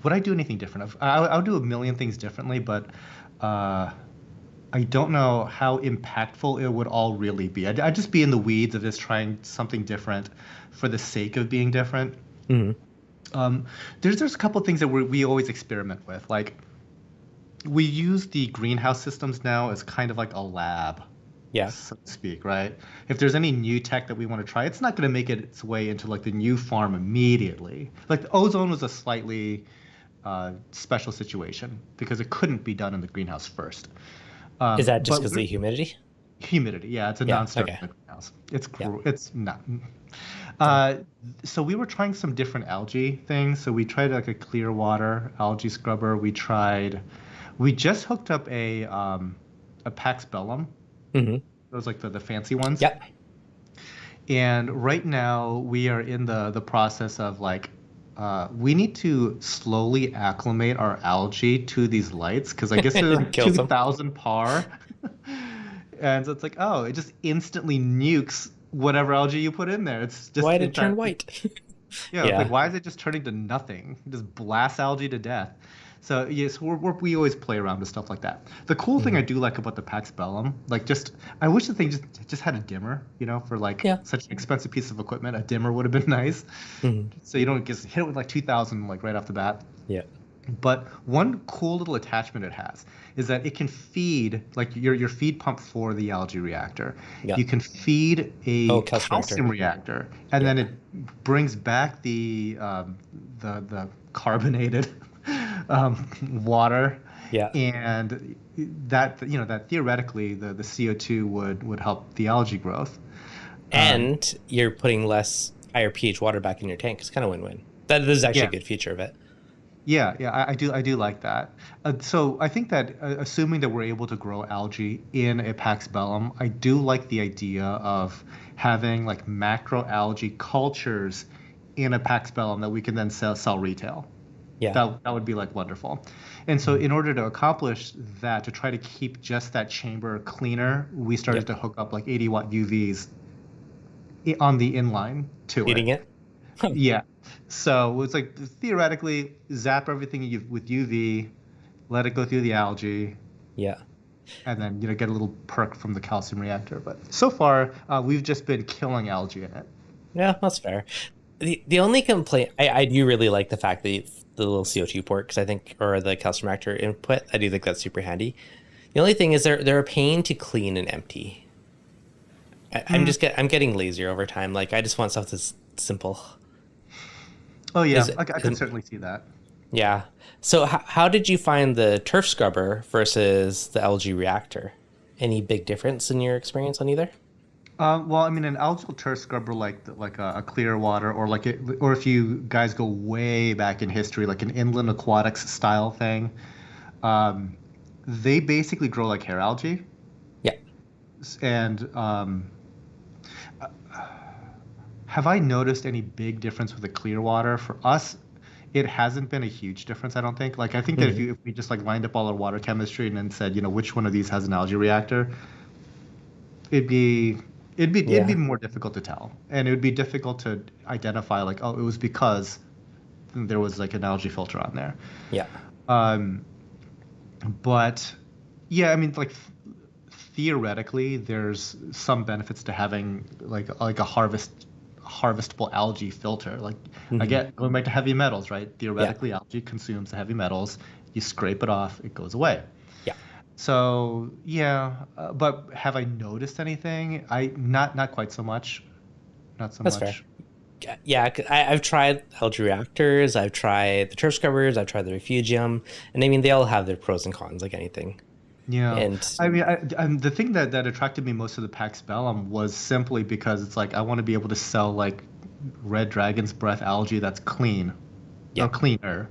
Speaker 2: would I do anything different? I'll do a million things differently, but uh, I don't know how impactful it would all really be. I'd just be in the weeds of just trying something different for the sake of being different.
Speaker 1: Hmm.
Speaker 2: Um, there's a couple of things that we always experiment with. Like, we use the greenhouse systems now as kind of like a lab,
Speaker 1: Yeah.
Speaker 2: so to speak, right? If there's any new tech that we want to try, it's not going to make its way into like the new farm immediately. Like the ozone was a slightly special situation because it couldn't be done in the greenhouse first.
Speaker 1: Is that just
Speaker 2: But
Speaker 1: because of the humidity?
Speaker 2: humidity, yeah, it's a
Speaker 1: Yeah.
Speaker 2: non-sterile
Speaker 1: Okay.
Speaker 2: greenhouse. It's
Speaker 1: Yeah.
Speaker 2: it's not.
Speaker 1: Yeah.
Speaker 2: Uh, so we were trying some different algae things. So we tried like a clear water algae scrubber. We just hooked up a Pax Bellum.
Speaker 1: Hmm.
Speaker 2: Those like the fancy ones.
Speaker 1: Yep.
Speaker 2: And right now we are in the process of like we need to slowly acclimate our algae to these lights, because I guess they're like
Speaker 1: Kills them.
Speaker 2: 2000 par. And so it's like, oh, it just instantly nukes whatever algae you put in there. It's just
Speaker 1: Why did it turn
Speaker 2: entire,
Speaker 1: white?
Speaker 2: yeah, it's like,
Speaker 1: Yeah.
Speaker 2: why is it just turning to nothing? It just blasts algae to death. So yes, we always play around with stuff like that. The cool thing I
Speaker 1: Hmm.
Speaker 2: do like about the Pax Bellum, like just I wish the thing just had a dimmer, for like
Speaker 1: Yeah.
Speaker 2: such an expensive piece of equipment. A dimmer would have been nice,
Speaker 1: Hmm.
Speaker 2: so you don't just hit it with like 2000 like right off the bat.
Speaker 1: Yeah.
Speaker 2: But one cool little attachment it has is that it can feed, like your feed pump for the algae reactor.
Speaker 1: Yeah.
Speaker 2: You can feed
Speaker 1: Oh,
Speaker 2: a
Speaker 1: calcium reactor.
Speaker 2: calcium reactor, and
Speaker 1: Yeah.
Speaker 2: then it brings back the carbonated water,
Speaker 1: Yeah.
Speaker 2: and that theoretically the CO2 would help the algae growth. Um,
Speaker 1: And you're putting less higher pH water back in your tank. It's kind of win-win. That is actually
Speaker 2: yeah,
Speaker 1: a good feature of it.
Speaker 2: Yeah, I do like that. So I think that assuming that we're able to grow algae in a Pax Bellum, I do like the idea of having like macro algae cultures in a Pax Bellum that we can then sell retail.
Speaker 1: Yeah.
Speaker 2: That would be like wonderful. And so
Speaker 1: Mhm.
Speaker 2: in order to accomplish that, to try to keep just that chamber cleaner, we
Speaker 1: Yeah.
Speaker 2: started to hook up like 80-watt UVs on the inline to it.
Speaker 1: Eating it. Huh.
Speaker 2: Yeah. So it's like theoretically zap everything with UV, let it go through the algae,
Speaker 1: Yeah.
Speaker 2: and then get a little perk from the calcium reactor. But so far, we've just been killing algae in it.
Speaker 1: Yeah, that's fair. The only complaint I do really like the fact that the little CO2 port because I think or the calcium reactor input I do think that's super handy. The only thing is they're a pain to clean and empty.
Speaker 2: Mm.
Speaker 1: I'm getting lazier over time. Like I just want stuff that's simple.
Speaker 2: Oh yeah,
Speaker 1: Is
Speaker 2: I could
Speaker 1: it?
Speaker 2: certainly see that.
Speaker 1: Yeah. So how did you find the turf scrubber versus the algae reactor? Any big difference in your experience on either?
Speaker 2: Well, I mean, an algal turf scrubber like a clear water, or or if you guys go way back in history, like an inland aquatics style thing, um, they basically grow like hair algae,
Speaker 1: Yeah.
Speaker 2: and have I noticed any big difference with the clear water? For us, it hasn't been a huge difference, I don't think. Like I think that
Speaker 1: Mhm.
Speaker 2: if we just like lined up all our water chemistry and then said, which one of these has an algae reactor, it'd be it'd be
Speaker 1: Yeah.
Speaker 2: more difficult to tell. And it would be difficult to identify like, oh, it was because there was like an algae filter on there.
Speaker 1: Yeah.
Speaker 2: Um, but yeah, I mean like theoretically there's some benefits to having like a harvestable algae filter. Like
Speaker 1: Hmm.
Speaker 2: again, going back to heavy metals, right?
Speaker 1: Yeah.
Speaker 2: Theoretically, algae consumes the heavy metals. You scrape it off, it goes away.
Speaker 1: Yeah.
Speaker 2: So yeah, but have I noticed anything? I not quite so much. Not so
Speaker 1: That's fair.
Speaker 2: much.
Speaker 1: Yeah, I've tried algae reactors, I've tried the turf scrubbers, I've tried the refugium, and I mean they all have their pros and cons, like anything.
Speaker 2: Yeah,
Speaker 1: And
Speaker 2: I mean, the thing that attracted me most to the Pax Bellum was simply because it's like I want to be able to sell like red dragon's breath algae that's clean
Speaker 1: yeah,
Speaker 2: or cleaner.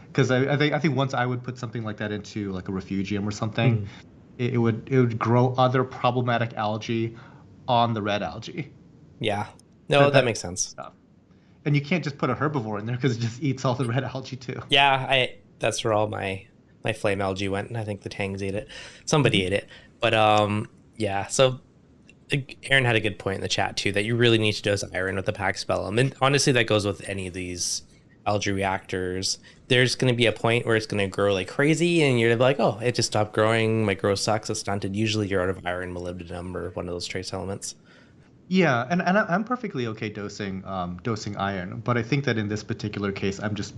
Speaker 2: Because I think once I would put something like that into like a refugium or something,
Speaker 1: mhm,
Speaker 2: it would grow other problematic algae on the red algae.
Speaker 1: yeah, no,
Speaker 2: That
Speaker 1: that
Speaker 2: that
Speaker 1: makes sense.
Speaker 2: stuff. And you can't just put a herbivore in there because it just eats all the red algae too.
Speaker 1: Yeah, I that's where all my flame algae went, and I think the tangs ate it. Somebody ate it, but yeah. So Aaron had a good point in the chat too that you really need to dose iron with the pack spellum, and honestly, that goes with any of these algae reactors. There's going to be a point where it's going to grow like crazy, and you're like, oh, it just stopped growing. My growth sucks. It's stunted. Usually, you're out of iron, molybdenum, or one of those trace elements.
Speaker 2: Yeah, and I'm perfectly okay dosing iron, but I think that in this particular case, I'm just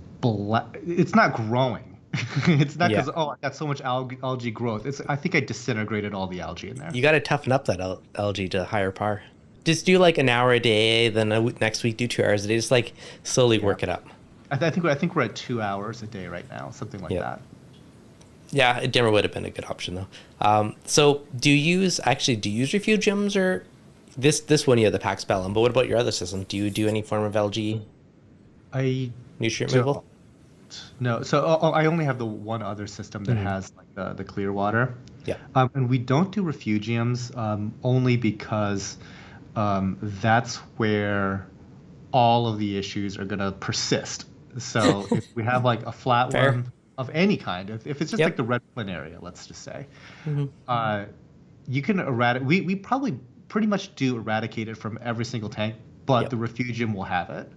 Speaker 2: it's not growing. It's not
Speaker 1: Yeah,
Speaker 2: because I got so much algae growth. I think I disintegrated all the algae in there.
Speaker 1: you got to toughen up that algae to higher par. Just do like an hour a day, then next week do 2 hours a day. Just like slowly
Speaker 2: Yeah,
Speaker 1: work it up.
Speaker 2: I think we're at 2 hours a day right now, something like
Speaker 1: Yeah.
Speaker 2: that.
Speaker 1: Yeah, a dimmer would have been a good option though. So do you use refugiums or this one you have the Pax Bellum, but what about your other system? Do you do any form of algae
Speaker 2: I
Speaker 1: nutrient
Speaker 2: don't
Speaker 1: removal?
Speaker 2: know. So I only have the one other system that
Speaker 1: Mhm.
Speaker 2: has like the clear water.
Speaker 1: Yeah.
Speaker 2: And we don't do refugiums only because that's where all of the issues are going to persist. So if we have like a flat
Speaker 1: Fair.
Speaker 2: one of any kind, if it's just like
Speaker 1: Yep.
Speaker 2: the red planaria, let's just say,
Speaker 1: Hmm.
Speaker 2: uh, you can eradicate. We probably pretty much do eradicate it from every single tank, but the
Speaker 1: Yep.
Speaker 2: refugium will have it.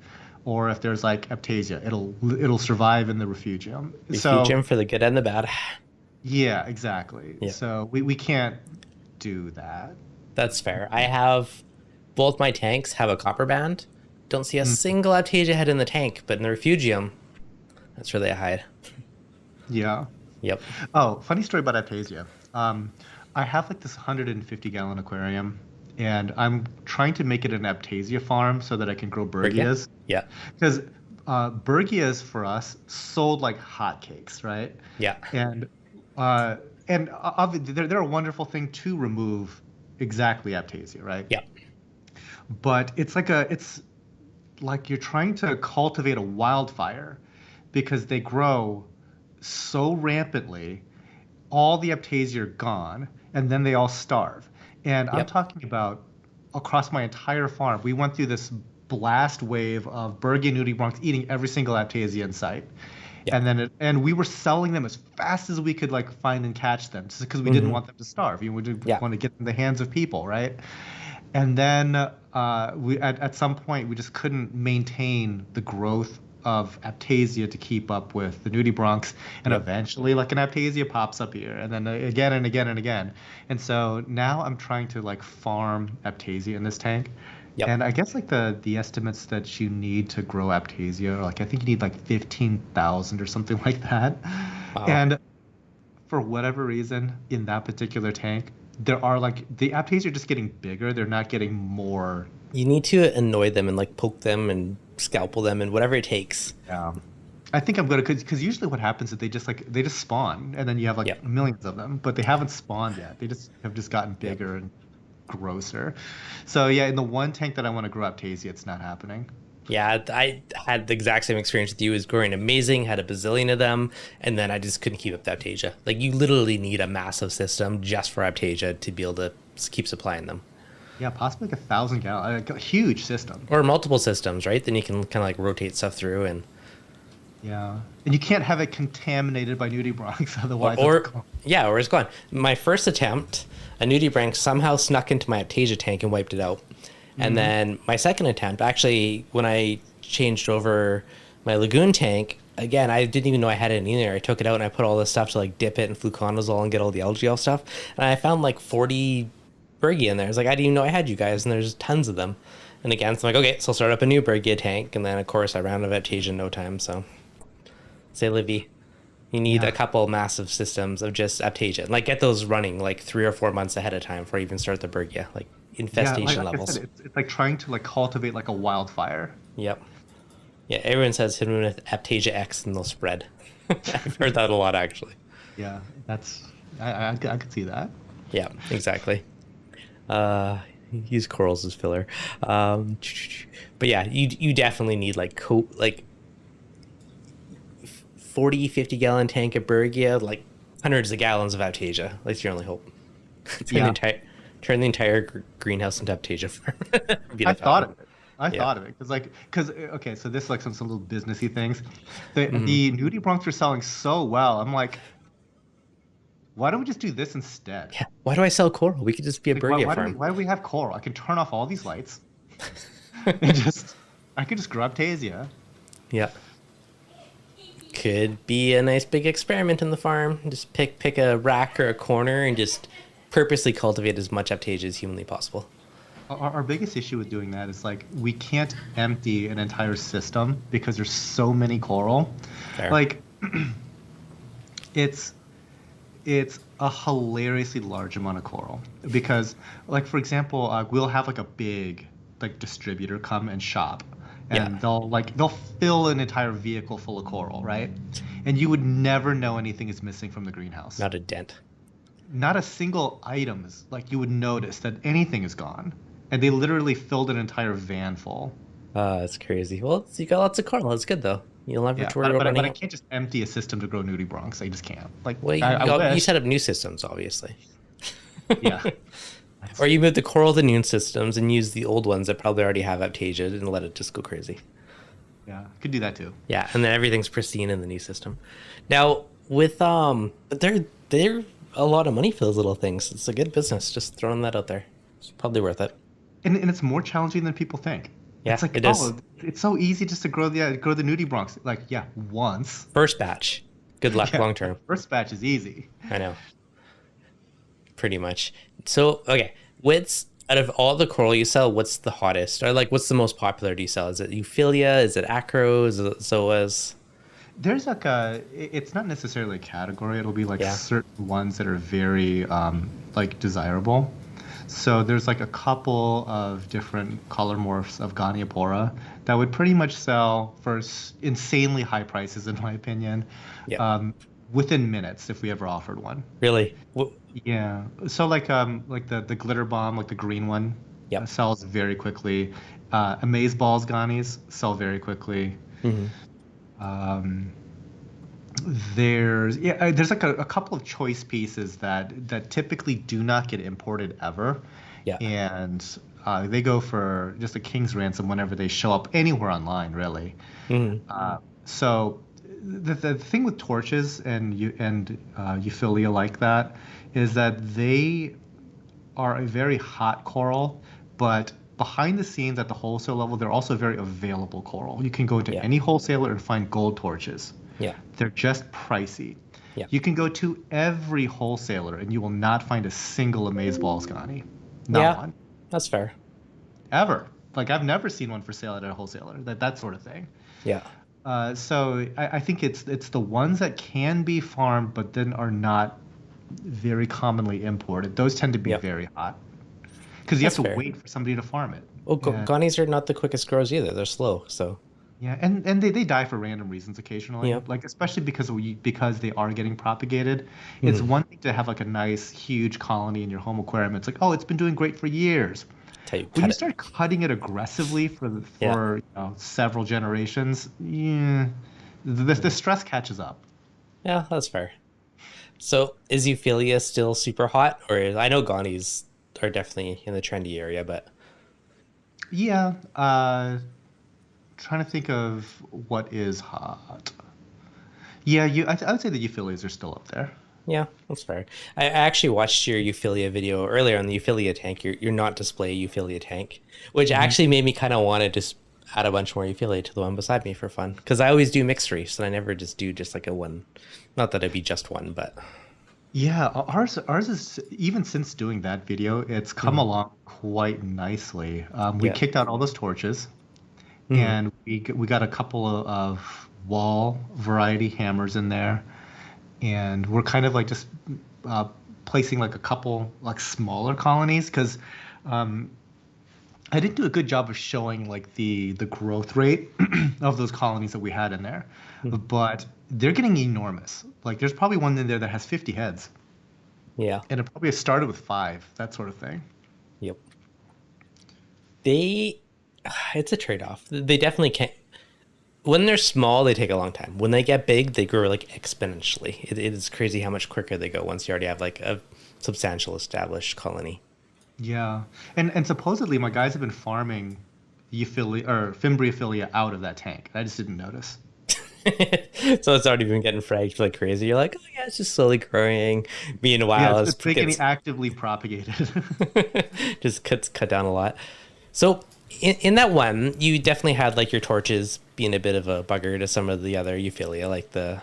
Speaker 2: Or if there's like aptasia, it'll survive in the refugium. So
Speaker 1: Refugium for the good and the bad.
Speaker 2: yeah, exactly.
Speaker 1: Yeah,
Speaker 2: So we can't do that.
Speaker 1: that's fair. I have both my tanks have a copper band. Don't see a
Speaker 2: Mm.
Speaker 1: single aptasia head in the tank, but in the refugium, that's where they hide.
Speaker 2: Yeah.
Speaker 1: Yep.
Speaker 2: Oh, funny story about aptasia. I have like this 150-gallon aquarium, and I'm trying to make it an aptasia farm so that I can grow
Speaker 1: Bergia?
Speaker 2: bergias.
Speaker 1: Yeah.
Speaker 2: Because bergias for us sold like hotcakes, right?
Speaker 1: Yeah.
Speaker 2: And uh, and obviously they're a wonderful thing to remove exactly aptasia, right?
Speaker 1: Yeah.
Speaker 2: But it's like you're trying to cultivate a wildfire because they grow so rampantly, all the aptasia are gone, and then they all starve. And I'm
Speaker 1: Yep.
Speaker 2: talking about across my entire farm, we went through this blast wave of Bergia nudibranchs eating every single aptasia in sight.
Speaker 1: Yeah.
Speaker 2: And we were selling them as fast as we could like find and catch them, just because we didn't
Speaker 1: Hmm.
Speaker 2: want them to starve. We didn't
Speaker 1: Yeah.
Speaker 2: want to get in the hands of people, right? And then we at some point we just couldn't maintain the growth of aptasia to keep up with the nudibranchs, and
Speaker 1: Yep.
Speaker 2: eventually like an aptasia pops up here, and then again and again and again. And so now I'm trying to like farm aptasia in this tank.
Speaker 1: Yep.
Speaker 2: And I guess like the estimates that you need to grow aptasia are like I think you need like 15,000 or something like that.
Speaker 1: Wow.
Speaker 2: And for whatever reason in that particular tank, there are like the aptasia are just getting bigger. They're not getting more.
Speaker 1: You need to annoy them and like poke them and scalpel them and whatever it takes.
Speaker 2: I think I'm gonna because usually what happens is they just spawn and then you have like
Speaker 1: Yep.
Speaker 2: millions of them, but they haven't spawned yet. They just have just gotten
Speaker 1: Yep.
Speaker 2: bigger and grosser. So yeah, in the one tank that I want to grow aptasia, it's not happening.
Speaker 1: Yeah, I had the exact same experience with you. It was growing amazing, had a bazillion of them, and then I just couldn't keep up the aptasia. Like you literally need a massive system just for aptasia to be able to keep supplying them.
Speaker 2: Yeah, possibly like 1,000 gallon, like a huge system.
Speaker 1: Or multiple systems, right? Then you can kind of like rotate stuff through and
Speaker 2: Yeah, and you can't have it contaminated by nudibranchs,
Speaker 1: or,
Speaker 2: otherwise it's
Speaker 1: or
Speaker 2: gone.
Speaker 1: yeah, or it's gone. My first attempt, a nudibranch somehow snuck into my aptasia tank and wiped it out. And
Speaker 2: Hmm.
Speaker 1: then my second attempt, actually, when I changed over my lagoon tank, again, I didn't even know I had it in there. I took it out and I put all this stuff to like dip it in fluconazole and get all the algae off stuff. And I found like 40 Bergia in there. I was like, I didn't even know I had you guys, and there's tons of them. And again, so I'm like, okay, so I'll start up a new Bergia tank, and then of course I ran out of aptasia in no time. So, say Livy, you need
Speaker 2: Yeah.
Speaker 1: a couple massive systems of just aptasia. Like get those running like 3 or 4 months ahead of time before you even start the Bergia, like
Speaker 2: Yeah,
Speaker 1: infestation
Speaker 2: like I
Speaker 1: levels.
Speaker 2: said, it's like trying to like cultivate like a wildfire.
Speaker 1: Yep. Yeah, everyone says hit them with aptasia X and they'll spread. I've heard that a lot actually.
Speaker 2: Yeah, that's I could see that.
Speaker 1: Yeah, exactly. Uh, use corals as filler. Um, but yeah, you definitely need like 40, 50 gallon tank of Bergia, like hundreds of gallons of aptasia. That's your only hope. turn the
Speaker 2: Yeah,
Speaker 1: entire turn the entire greenhouse into aptasia farm. Be
Speaker 2: I
Speaker 1: the
Speaker 2: thought of
Speaker 1: fountain.
Speaker 2: it. I
Speaker 1: Yeah.
Speaker 2: thought of it because okay, so this is like some little businessy things.
Speaker 1: Hmm.
Speaker 2: The nudibranchs are selling so well. I'm like, why don't we just do this instead?
Speaker 1: Yeah. Why do I sell coral? We could just be a
Speaker 2: Like,
Speaker 1: Bergia
Speaker 2: why
Speaker 1: farm.
Speaker 2: why do we have coral? I can turn off all these lights and just I could just grow Aptasia.
Speaker 1: Yeah. Could be a nice big experiment in the farm. Just pick a rack or a corner and just purposely cultivate as much aptasia as humanly possible.
Speaker 2: Our biggest issue with doing that is like we can't empty an entire system because there's so many coral.
Speaker 1: Fair.
Speaker 2: Like it's it's a hilariously large amount of coral because like for example we'll have like a big like distributor come and shop
Speaker 1: Yeah.
Speaker 2: and they'll fill an entire vehicle full of coral, right? And you would never know anything is missing from the greenhouse.
Speaker 1: Not a dent.
Speaker 2: Not a single item is like you would notice that anything is gone, and they literally filled an entire van full.
Speaker 1: That's crazy. Well, you got lots of coral. That's good though. You'll never have
Speaker 2: Yeah,
Speaker 1: to worry about
Speaker 2: but
Speaker 1: running
Speaker 2: I
Speaker 1: out.
Speaker 2: can't just empty a system to grow nudibranchs. I just can't. Like
Speaker 1: Well,
Speaker 2: I
Speaker 1: you
Speaker 2: wish.
Speaker 1: set up new systems, obviously.
Speaker 2: Yeah.
Speaker 1: Or you move the coral to new systems and use the old ones that probably already have aptasia and let it just go crazy.
Speaker 2: Yeah, could do that too.
Speaker 1: Yeah, and then everything's pristine in the new system. Now with but they're a lot of money for those little things. It's a good business. Just throwing that out there. It's probably worth it.
Speaker 2: And it's more challenging than people think.
Speaker 1: Yeah,
Speaker 2: It's like,
Speaker 1: it is.
Speaker 2: oh, it's so easy just to grow the nudibranchs. Like, yeah, once.
Speaker 1: First batch. Good luck
Speaker 2: Yeah,
Speaker 1: long term.
Speaker 2: first batch is easy.
Speaker 1: I know. Pretty much. So, okay, what's out of all the coral you sell, what's the hottest? Or like what's the most popular do you sell? Is it Euphyllia? Is it acros? Is it zoas?
Speaker 2: There's like it's not necessarily a category. It'll be like
Speaker 1: Yeah.
Speaker 2: certain ones that are very like desirable. So there's like a couple of different color morphs of Goniopora that would pretty much sell for insanely high prices, in my opinion,
Speaker 1: Yep.
Speaker 2: um, within minutes if we ever offered one.
Speaker 1: Really?
Speaker 2: Yeah. So like the glitter bomb, like the green one,
Speaker 1: Yep.
Speaker 2: sells very quickly. Amaze balls Gonis sell very quickly.
Speaker 1: Hmm.
Speaker 2: Um, there's like a couple of choice pieces that typically do not get imported ever,
Speaker 1: Yeah.
Speaker 2: and they go for just a king's ransom whenever they show up anywhere online, really.
Speaker 1: Hmm.
Speaker 2: So the thing with torches and Euphyllia like that is that they are a very hot coral, but behind the scenes at the wholesale level, they're also a very available coral. You can go to
Speaker 1: Yeah.
Speaker 2: any wholesaler and find gold torches.
Speaker 1: Yeah.
Speaker 2: They're just pricey.
Speaker 1: Yeah.
Speaker 2: You can go to every wholesaler and you will not find a single amazeballs Scani. Not
Speaker 1: Yeah.
Speaker 2: one.
Speaker 1: That's fair.
Speaker 2: Ever. Like I've never seen one for sale at a wholesaler. That sort of thing.
Speaker 1: Yeah.
Speaker 2: So I think it's the ones that can be farmed but then are not very commonly imported. Those tend to be
Speaker 1: Yeah.
Speaker 2: very hot because you have
Speaker 1: That's
Speaker 2: to
Speaker 1: fair.
Speaker 2: wait for somebody to farm it.
Speaker 1: Well,
Speaker 2: And
Speaker 1: Ghanies are not the quickest growers either. They're slow. So,
Speaker 2: yeah, and they die for random reasons occasionally.
Speaker 1: yeah.
Speaker 2: Like especially because they are getting propagated. It's
Speaker 1: Hmm.
Speaker 2: one thing to have like a nice huge colony in your home aquarium. It's like, oh, it's been doing great for years.
Speaker 1: That's how you
Speaker 2: When
Speaker 1: cut
Speaker 2: you
Speaker 1: it.
Speaker 2: start cutting it aggressively
Speaker 1: Yeah.
Speaker 2: for several generations, yeah, the stress catches up.
Speaker 1: Yeah, that's fair. So, is Euphyllia still super hot? I know Ghanies are definitely in the trendy area, but
Speaker 2: Yeah, trying to think of what is hot. Yeah, I would say the euphyllias are still up there.
Speaker 1: yeah, that's fair. I actually watched your Euphyllia video earlier on the Euphyllia tank. Your not display Euphyllia tank, which
Speaker 2: Hmm.
Speaker 1: actually made me kind of want to just add a bunch more Euphyllia to the one beside me for fun. Because I always do mixed reefs, and I never just do just like a one. Not that it'd be just one, but
Speaker 2: Yeah, ours is even since doing that video, it's come
Speaker 1: mhm.
Speaker 2: along quite nicely. We
Speaker 1: Yeah.
Speaker 2: kicked out all those torches,
Speaker 1: Mhm.
Speaker 2: and we got a couple of wall variety hammers in there, and we're kind of like just uh, placing like a couple like smaller colonies because I didn't do a good job of showing like the growth rate of those colonies that we had in there,
Speaker 1: Mhm.
Speaker 2: but they're getting enormous. Like there's probably one in there that has 50 heads,
Speaker 1: Yeah.
Speaker 2: and it probably started with five, that sort of thing.
Speaker 1: Yep. They, it's a trade off. They definitely can't. When they're small, they take a long time. When they get big, they grow like exponentially. It is crazy how much quicker they go once you already have like a substantial established colony.
Speaker 2: Yeah, and supposedly my guys have been farming Euphyllia or Fimbriophilia out of that tank. I just didn't notice.
Speaker 1: So it's already been getting fragged like crazy. You're like, oh yeah, it's just slowly growing.
Speaker 2: Yeah,
Speaker 1: Meanwhile,
Speaker 2: it's
Speaker 1: it
Speaker 2: like getting
Speaker 1: gets
Speaker 2: actively propagated.
Speaker 1: just cut down a lot. So in that one, you definitely had like your torches being a bit of a bugger to some of the other Euphyllia, like the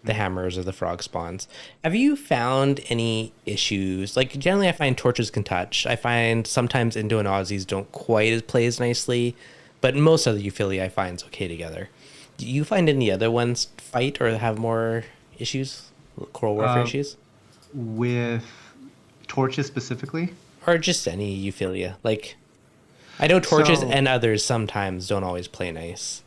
Speaker 1: hammers or the frog spawns. Have you found any issues? Like generally, I find torches can touch. I find sometimes Indo and Aussies don't quite as play as nicely, but most of the Euphyllia I find is okay together. Do you find any other ones fight or have more issues, coral warfare
Speaker 2: uh,
Speaker 1: issues,
Speaker 2: with torches specifically.
Speaker 1: or just any Euphyllia? Like I know torches
Speaker 2: So
Speaker 1: and others sometimes don't always play nice.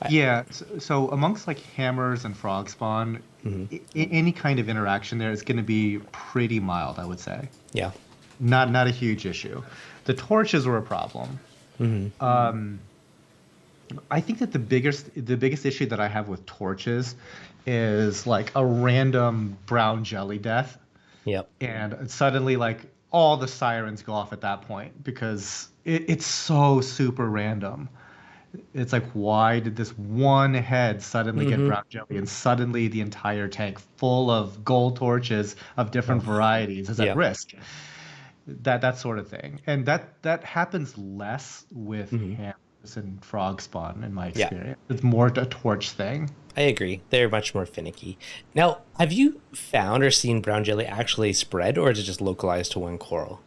Speaker 2: yeah, so amongst like hammers and frog spawn,
Speaker 1: Mhm.
Speaker 2: any kind of interaction there is going to be pretty mild, I would say.
Speaker 1: Yeah.
Speaker 2: Not a huge issue. The torches were a problem.
Speaker 1: Hmm.
Speaker 2: Um, I think that the biggest issue that I have with torches is like a random brown jelly death,
Speaker 1: Yep.
Speaker 2: and suddenly like all the sirens go off at that point because it's so super random. It's like, why did this one head suddenly get
Speaker 1: Hmm.
Speaker 2: brown jelly and suddenly the entire tank full of gold torches of different
Speaker 1: Oh,
Speaker 2: varieties is at
Speaker 1: yeah.
Speaker 2: risk? That sort of thing. And that happens less with
Speaker 1: Hmm.
Speaker 2: hammers and frog spawn in my
Speaker 1: Yeah.
Speaker 2: experience. It's more a torch thing.
Speaker 1: I agree. They're much more finicky. Now, have you found or seen brown jelly actually spread, or is it just localized to one coral?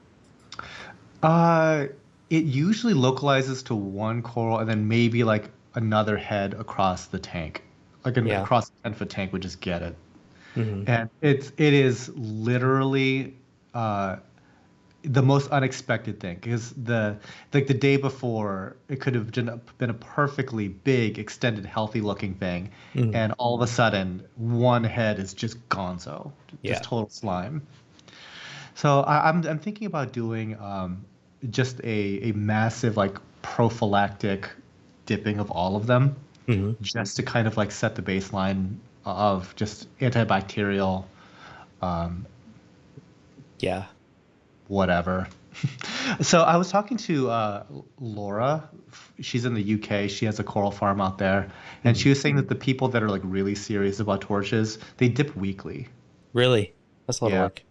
Speaker 2: Uh, it usually localizes to one coral and then maybe like another head across the tank. like an
Speaker 1: Yeah.
Speaker 2: across a 10-foot tank would just get it.
Speaker 1: Hmm.
Speaker 2: And it is literally uh, the most unexpected thing because the day before it could have been a perfectly big, extended, healthy looking thing,
Speaker 1: Hmm.
Speaker 2: and all of a sudden one head is just gonzo, just
Speaker 1: Yeah.
Speaker 2: total slime. So I'm thinking about doing just a massive like prophylactic dipping of all of them,
Speaker 1: Hmm.
Speaker 2: just to kind of like set the baseline of just antibacterial
Speaker 1: Yeah.
Speaker 2: whatever. So I was talking to Laura. She's in the UK. She has a coral farm out there, and
Speaker 1: Hmm.
Speaker 2: she was saying that the people that are like really serious about torches, they dip weekly.
Speaker 1: Really? That's a lot of
Speaker 2: Yeah.
Speaker 1: work.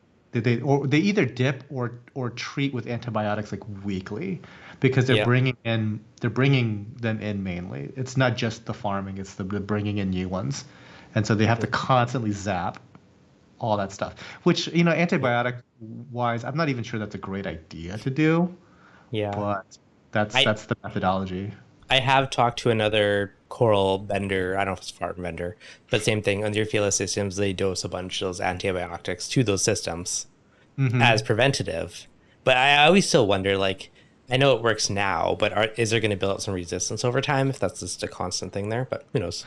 Speaker 2: They either dip or treat with antibiotics like weekly because
Speaker 1: Yeah.
Speaker 2: they're bringing them in mainly. It's not just the farming, it's the bringing in new ones. And so they have to constantly zap all that stuff, which,
Speaker 1: Yeah.
Speaker 2: antibiotic wise, I'm not even sure that's a great idea to do,
Speaker 1: Yeah.
Speaker 2: but that's
Speaker 1: I
Speaker 2: that's the methodology.
Speaker 1: I have talked to another coral vendor. I don't know if it's a farm vendor, but same thing. On your Euphyllia systems, they dose a bunch of those antibiotics to those systems as
Speaker 2: Hmm.
Speaker 1: preventative. But I always still wonder, like, I know it works now, but is there going to build up some resistance over time if that's just a constant thing there? But who knows?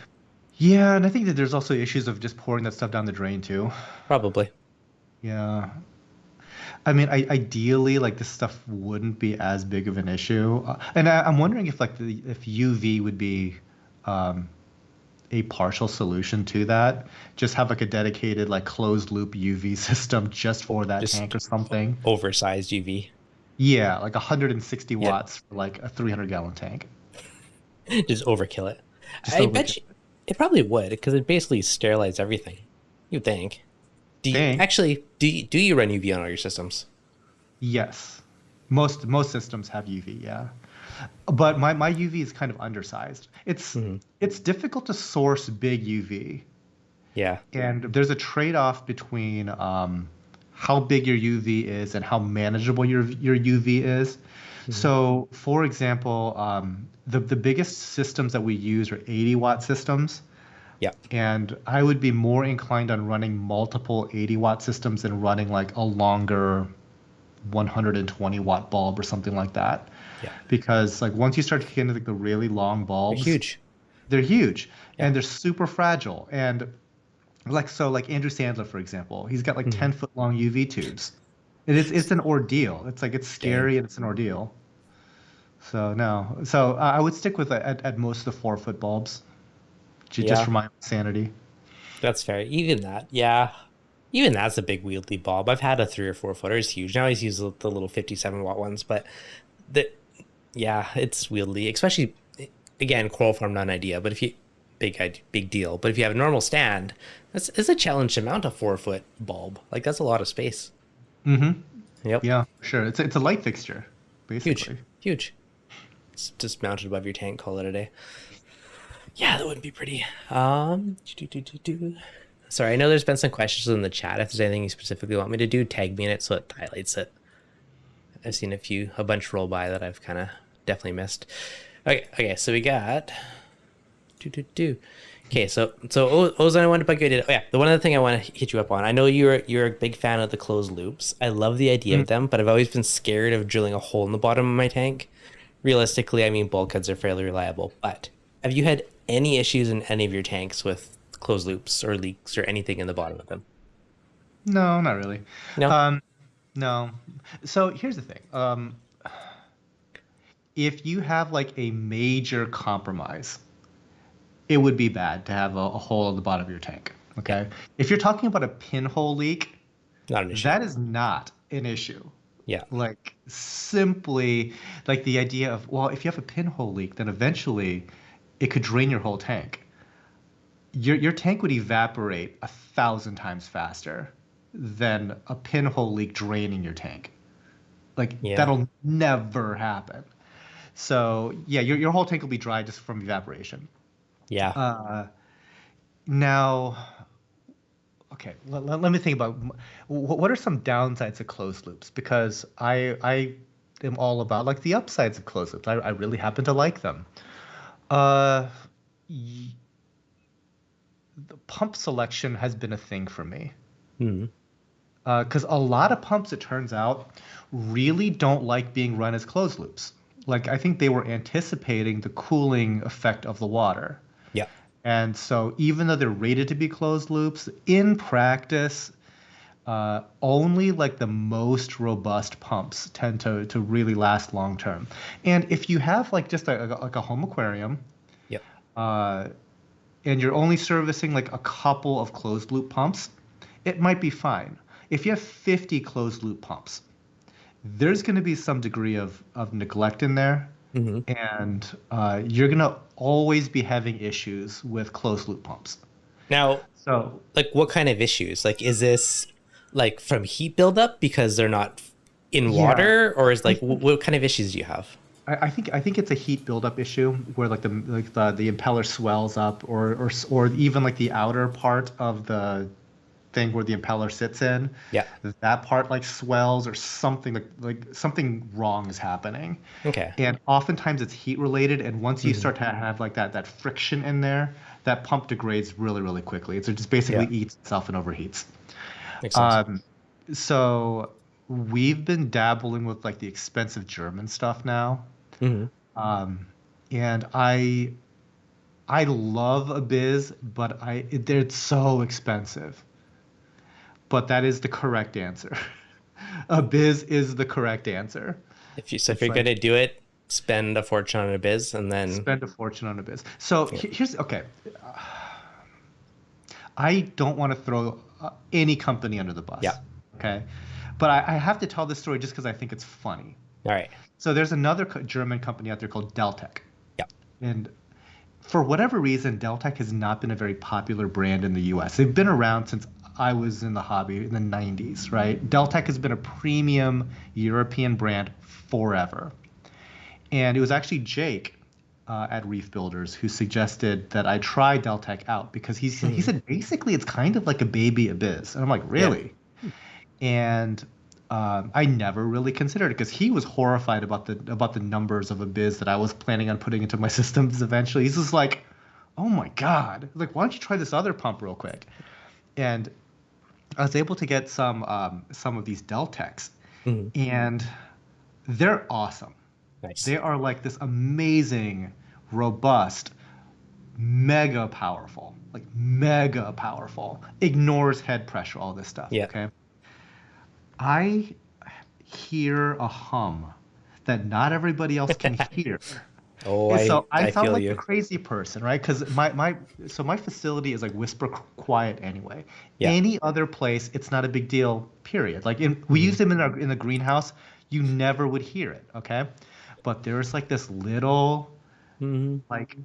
Speaker 2: Yeah, and I think that there's also issues of just pouring that stuff down the drain too.
Speaker 1: Probably.
Speaker 2: Yeah. I mean, ideally, like this stuff wouldn't be as big of an issue, and I'm wondering if if UV would be um, a partial solution to that. Just have like a dedicated like closed loop UV system just for that tank
Speaker 1: Just
Speaker 2: or something.
Speaker 1: oversized UV.
Speaker 2: Yeah, like 160
Speaker 1: Yeah.
Speaker 2: watts for like a 300-gallon tank.
Speaker 1: Just overkill it.
Speaker 2: Just
Speaker 1: I bet
Speaker 2: overkill.
Speaker 1: you it probably would because it basically sterilizes everything. You'd think.
Speaker 2: Tank.
Speaker 1: Do you run UV on all your systems?
Speaker 2: Yes. Most systems have UV, yeah. But my UV is kind of undersized.
Speaker 1: Hmm.
Speaker 2: It's difficult to source big UV.
Speaker 1: Yeah.
Speaker 2: And there's a trade-off between how big your UV is and how manageable your UV is.
Speaker 1: Hmm.
Speaker 2: So, for example, the biggest systems that we use are 80-watt systems,
Speaker 1: Yeah.
Speaker 2: and I would be more inclined on running multiple 80-watt systems than running like a longer 120-watt bulb or something like that.
Speaker 1: Yeah.
Speaker 2: Because like once you start to get into like the really long
Speaker 1: They're
Speaker 2: bulbs,
Speaker 1: huge.
Speaker 2: they're huge
Speaker 1: Yeah.
Speaker 2: and they're super fragile. And like Andrew Sandler, for example, he's got like
Speaker 1: Hmm.
Speaker 2: 10-foot long UV tubes. It's an ordeal. It's
Speaker 1: Dang.
Speaker 2: scary and it's an ordeal. So no. So I would stick with at most the 4-foot bulbs, just
Speaker 1: Yeah.
Speaker 2: for my sanity.
Speaker 1: That's fair. Even that. Yeah. Even that's a big wieldy bulb. I've had a 3 or 4 footer. It's huge. Now I use the little 57-watt ones, but the yeah, it's wieldy. Especially again, coral farm not an idea, but if you big deal. But if you have a normal stand, it's a challenge to mount a 4 foot bulb. Like that's a lot of space.
Speaker 2: Mm-hmm.
Speaker 1: Yep.
Speaker 2: Yeah, sure. It's a light fixture,
Speaker 1: Huge.
Speaker 2: basically.
Speaker 1: Huge. It's just mounted above your tank, call it a day. Yeah, that would be pretty. Sorry, I know there's been some questions in the chat. If there's anything you specifically want me to do, tag me in it so it highlights it. I've seen a bunch roll by that I've kind of definitely missed. Okay, so we got do do do. Okay, so ozone. I wanted to bug you. Oh yeah, the one other thing I want to hit you up on. I know you're a big fan of the closed loops. I love the idea of them, but I've always been scared of drilling a hole in the bottom of my tank. Realistically, I mean bulkheads are fairly reliable, but have you had any issues in any of your tanks with closed loops or leaks or anything in the bottom of them?
Speaker 2: No, not really.
Speaker 1: No.
Speaker 2: Um, no. So here's the thing. If you have like a major compromise, it would be bad to have a hole at the bottom of your tank.
Speaker 1: Yeah,
Speaker 2: Okay. If you're talking about a pinhole leak,
Speaker 1: not an issue.
Speaker 2: that is not an issue.
Speaker 1: Yeah,
Speaker 2: Like simply like the idea of, well, if you have a pinhole leak, then eventually it could drain your whole tank. Your tank would evaporate 1,000 times faster than a pinhole leak draining your tank. Like
Speaker 1: yeah,
Speaker 2: that'll never happen. So yeah, your whole tank will be dry just from evaporation.
Speaker 1: yeah.
Speaker 2: Uh, Now, okay, let me think about what are some downsides of closed loops because I am all about like the upsides of closed loops. I really happen to like them. Uh, y- the pump selection has been a thing for me.
Speaker 1: Hmm.
Speaker 2: Because a lot of pumps, it turns out, really don't like being run as closed loops. Like, I think they were anticipating the cooling effect of the water.
Speaker 1: Yeah.
Speaker 2: And so, even though they're rated to be closed loops, in practice, only like the most robust pumps tend to really last long term. And if you have like just like a home aquarium,
Speaker 1: Yep.
Speaker 2: uh, and you're only servicing like a couple of closed loop pumps, it might be fine. If you have 50 closed loop pumps, there's going to be some degree of neglect in there,
Speaker 1: Hmm.
Speaker 2: and you're going to always be having issues with closed loop pumps.
Speaker 1: Now,
Speaker 2: So
Speaker 1: like, what kind of issues? Like, is this like from heat buildup because they're not in
Speaker 2: yeah,
Speaker 1: water, or is
Speaker 2: I
Speaker 1: like
Speaker 2: think
Speaker 1: what kind of issues do you have?
Speaker 2: I think it's a heat buildup issue where the impeller swells up, or even like the outer part of the thing where the impeller sits in,
Speaker 1: Yeah.
Speaker 2: that part like swells, or something like something wrong is happening.
Speaker 1: Okay.
Speaker 2: And oftentimes it's heat related, and once you
Speaker 1: Hmm.
Speaker 2: start to have like that friction in there, that pump degrades really, really quickly. It just basically
Speaker 1: Yeah.
Speaker 2: eats itself and overheats.
Speaker 1: Makes sense.
Speaker 2: Um, so we've been dabbling with like the expensive German stuff now.
Speaker 1: Hmm.
Speaker 2: Um, and I love a biz, but they're so expensive. But that is the correct answer. A biz is the correct answer.
Speaker 1: If
Speaker 2: It's
Speaker 1: you're
Speaker 2: like
Speaker 1: gonna do it, spend a fortune on a biz, and then
Speaker 2: spend a fortune on a biz. So
Speaker 1: yeah.
Speaker 2: here's okay. I don't want to throw any company under the
Speaker 1: Yeah.
Speaker 2: bus, okay? But I have to tell this story just because I think it's funny.
Speaker 1: All right.
Speaker 2: So there's another German company out there called Deltec,
Speaker 1: Yeah.
Speaker 2: and for whatever reason, Deltec has not been a very popular brand in the US. They've been around since I was in the hobby in the 90s, right? Deltec has been a premium European brand forever. And it was actually Jake at Reef Builders who suggested that I try Deltec out because he
Speaker 1: Hmm.
Speaker 2: said basically it's kind of like a baby abyss. And I'm like,
Speaker 1: Yeah.
Speaker 2: really? And I never really considered it because he was horrified about the numbers of Abyss that I was planning on putting into my systems eventually. He's just like, "Oh my God! Like, why don't you try this other pump real quick?" And I was able to get some of these Deltecs,
Speaker 1: Hmm.
Speaker 2: and they're awesome.
Speaker 1: Nice.
Speaker 2: They are like this amazing, robust, mega powerful, ignores head pressure, all this stuff.
Speaker 1: Yeah.
Speaker 2: Okay. I hear a hum that not everybody else can hear.
Speaker 1: Oh,
Speaker 2: And so I
Speaker 1: I
Speaker 2: sound
Speaker 1: feel
Speaker 2: like the
Speaker 1: you.
Speaker 2: crazy person, right? Because my facility is like whisper quiet anyway.
Speaker 1: Yeah.
Speaker 2: Any other place, it's not a big deal, period. Like we use
Speaker 1: Hmm.
Speaker 2: them in the greenhouse, you never would hear it, okay? But there's like this little
Speaker 1: Hmm.
Speaker 2: like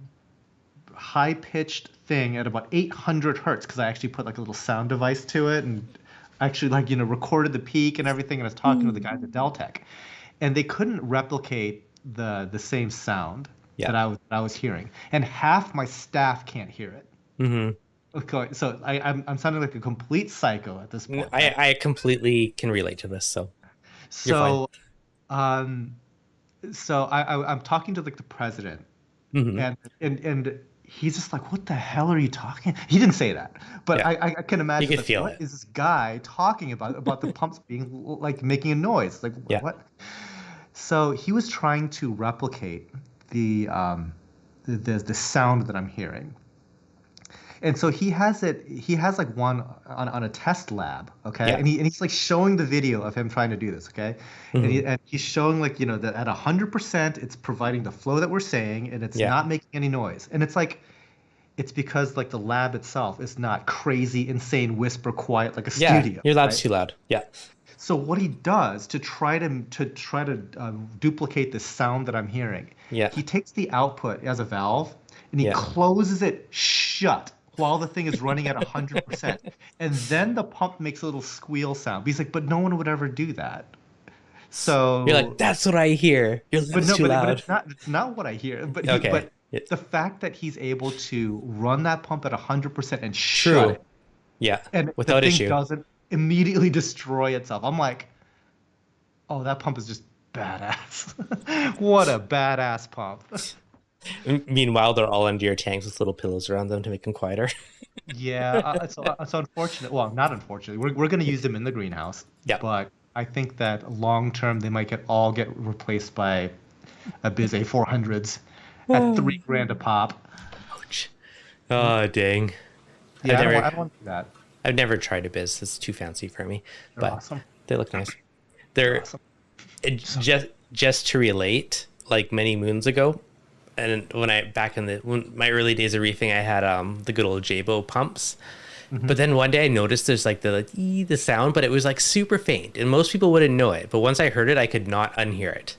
Speaker 2: high pitched thing at about 800 hertz because I actually put like a little sound device to it and actually like recorded the peak and everything, and I was talking to the guys at Deltec, and they couldn't replicate the same sound
Speaker 1: Yeah.
Speaker 2: that I was hearing, and half my staff can't hear it.
Speaker 1: Hmm.
Speaker 2: Okay, so I'm sounding like a complete psycho at this point, right?
Speaker 1: I completely can relate to this, so you're fine.
Speaker 2: So um so I'm talking to like the president,
Speaker 1: Hmm.
Speaker 2: and he's just like, "What the hell are you talking?" He didn't say that, but
Speaker 1: Yeah.
Speaker 2: I can
Speaker 1: You
Speaker 2: imagine
Speaker 1: could
Speaker 2: like,
Speaker 1: feel
Speaker 2: what
Speaker 1: it.
Speaker 2: is this guy talking about the pumps being like making a noise? Like
Speaker 1: Yeah.
Speaker 2: what? So he was trying to replicate the the sound that I'm hearing. And so he has like one on a test lab, okay?
Speaker 1: Yeah.
Speaker 2: And he's like showing the video of him trying to do this, okay?
Speaker 1: Hmm.
Speaker 2: And he's showing like, that at 100% it's providing the flow that we're saying and it's
Speaker 1: Yeah.
Speaker 2: not making any noise. And it's like it's because like the lab itself is not crazy, insane, whisper quiet like a
Speaker 1: Yeah.
Speaker 2: studio,
Speaker 1: Your lab's
Speaker 2: right?
Speaker 1: too loud. Yeah.
Speaker 2: So what he does to try to duplicate the sound that I'm hearing,
Speaker 1: Yeah.
Speaker 2: he takes the output as a valve and he
Speaker 1: Yeah.
Speaker 2: closes it shut while the thing is running at 100%. And then the pump makes a little squeal sound. But he's like, but no one would ever do that.
Speaker 1: You're like,
Speaker 2: So,
Speaker 1: that's what I hear. Your
Speaker 2: but
Speaker 1: lab's
Speaker 2: no,
Speaker 1: too
Speaker 2: but
Speaker 1: loud.
Speaker 2: it's not what I hear.
Speaker 1: Okay.
Speaker 2: But
Speaker 1: It,
Speaker 2: the fact that he's able to run that pump at 100% and shut
Speaker 1: true.
Speaker 2: it,
Speaker 1: Yeah.
Speaker 2: and the
Speaker 1: Without
Speaker 2: thing
Speaker 1: issue.
Speaker 2: doesn't immediately destroy itself. I'm like, oh, that pump is just badass. What a badass pump.
Speaker 1: Meanwhile, they're all under your tanks with little pillows around them to make them quieter.
Speaker 2: Yeah, so unfortunate. Well, not unfortunately. We're going to use them in the greenhouse,
Speaker 1: Yep.
Speaker 2: but I think that long term they might get replaced by Abiz A400s at 3 grand a pop.
Speaker 1: Ouch. Oh, dang. I've
Speaker 2: Yeah,
Speaker 1: never
Speaker 2: I don't want to do that.
Speaker 1: I've never tried a biz. It's too fancy for me,
Speaker 2: They're
Speaker 1: but
Speaker 2: awesome.
Speaker 1: they look nice.
Speaker 2: They're
Speaker 1: They're
Speaker 2: awesome.
Speaker 1: just to relate, like many moons ago, and when I back in my early days of reefing, I had the good old Jabo pumps.
Speaker 2: Hmm.
Speaker 1: But then one day I noticed there's like the sound, but it was like super faint, and most people wouldn't know it. But once I heard it, I could not unhear it.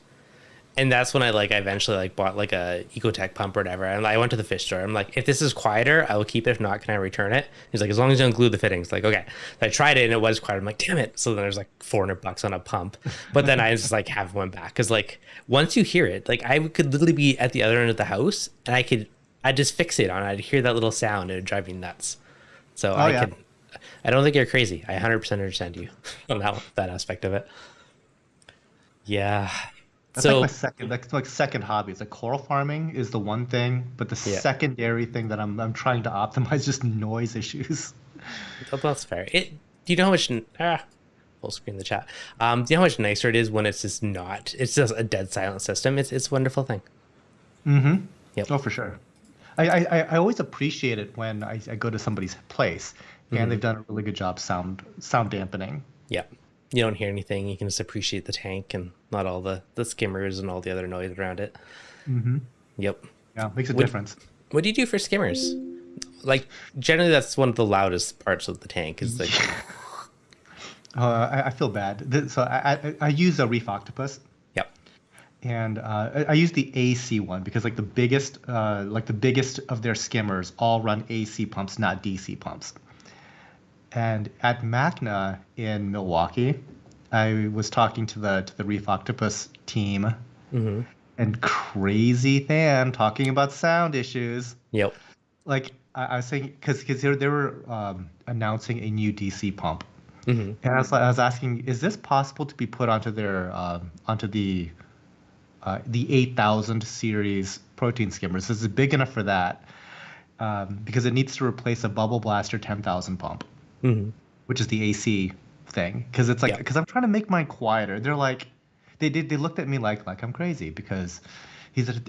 Speaker 1: And that's when I eventually bought like a Ecotech pump or whatever. And I went to the fish store. I'm like, if this is quieter, I will keep it. If not, can I return it? He's like, as long as you don't glue the fittings. Like, okay. So I tried it and it was quiet. I'm like, damn it. So then there's like $400 on a pump. But then I just like have one back because like once you hear it, like I could literally be at the other end of the house and I'd just fixate on it. I'd hear that little sound and it'd drive me nuts. So
Speaker 2: Oh yeah,
Speaker 1: I don't think you're crazy. I 100% understand you on that aspect of it. Yeah.
Speaker 2: that's like
Speaker 1: So
Speaker 2: my second hobby. It's like coral farming is the one thing, but the
Speaker 1: yeah.
Speaker 2: secondary thing that I'm trying to optimize is just noise issues.
Speaker 1: That's fair. Do you know how much? Full screen the chat. Do you know how much nicer it is when it's just not? It's just a dead silent system. It's a wonderful thing.
Speaker 2: Mm-hmm.
Speaker 1: Yep.
Speaker 2: Oh, for sure. I always appreciate it when I go to somebody's place and
Speaker 1: Hmm.
Speaker 2: they've done a really good job sound dampening.
Speaker 1: Yep. You don't hear anything. You can just appreciate the tank and not all the skimmers and all the other noise around it.
Speaker 2: Mm-hmm.
Speaker 1: Yep.
Speaker 2: Yeah, makes a
Speaker 1: What
Speaker 2: difference.
Speaker 1: What do you do for skimmers? Like generally, that's one of the loudest parts of the tank. Is like
Speaker 2: I feel bad. So I use a Reef Octopus,
Speaker 1: yep.
Speaker 2: and I use the AC one because like the biggest of their skimmers all run AC pumps, not DC pumps. And at Macna in Milwaukee, I was talking to the Reef Octopus team,
Speaker 1: Hmm.
Speaker 2: and crazy Than talking about sound issues.
Speaker 1: Yep.
Speaker 2: Like I was saying, because they were announcing a new DC pump,
Speaker 1: Hmm.
Speaker 2: and I was asking, is this possible to be put onto their onto the 8,000 series protein skimmers? Is it big enough for that? Because it needs to replace a Bubble Blaster 10,000 pump,
Speaker 1: Hmm.
Speaker 2: which is the AC thing. Because it's like
Speaker 1: Yep.
Speaker 2: because I'm trying to make mine quieter. They're like, they looked at me like I'm crazy because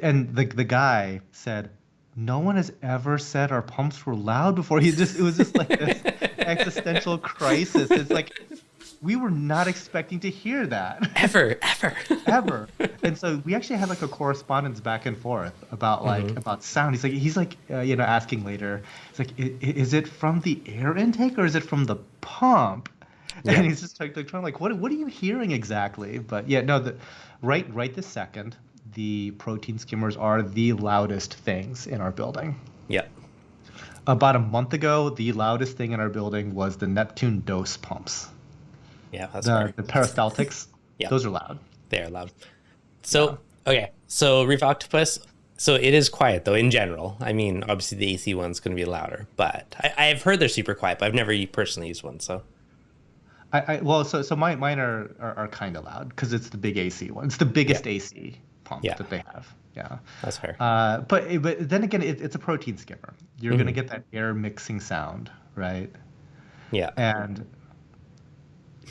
Speaker 2: and the guy said, no one has ever said our pumps were loud before. It was just like this existential crisis. It's like we were not expecting to hear that
Speaker 1: Ever.
Speaker 2: ever. And so we actually had like a correspondence back and forth about
Speaker 1: Hmm.
Speaker 2: about sound. He's like asking later. It's like, is it from the air intake or is it from the pump? And
Speaker 1: Yep.
Speaker 2: he's just like trying like what are you hearing exactly? But yeah, no, the right this second, the protein skimmers are the loudest things in our building.
Speaker 1: Yep.
Speaker 2: About a month ago, the loudest thing in our building was the Neptune dose pumps.
Speaker 1: Yeah. That's
Speaker 2: The
Speaker 1: fair.
Speaker 2: the peristaltics,
Speaker 1: Yep.
Speaker 2: those are loud.
Speaker 1: They're loud.
Speaker 2: Yeah.
Speaker 1: So, okay. So, Reef Octopus, so it is quiet though in general. I mean, obviously the AC one's going to be louder, but I've heard they're super quiet, but I've never personally used one. So,
Speaker 2: Well, so mine are kind of loud because it's the big AC one. It's the
Speaker 1: yeah,
Speaker 2: biggest AC pump
Speaker 1: yeah,
Speaker 2: that they have. Yeah.
Speaker 1: that's fair.
Speaker 2: But then again, it's a protein skimmer. You're gonna
Speaker 1: Hmm.
Speaker 2: get that air mixing sound, right?
Speaker 1: Yeah.
Speaker 2: And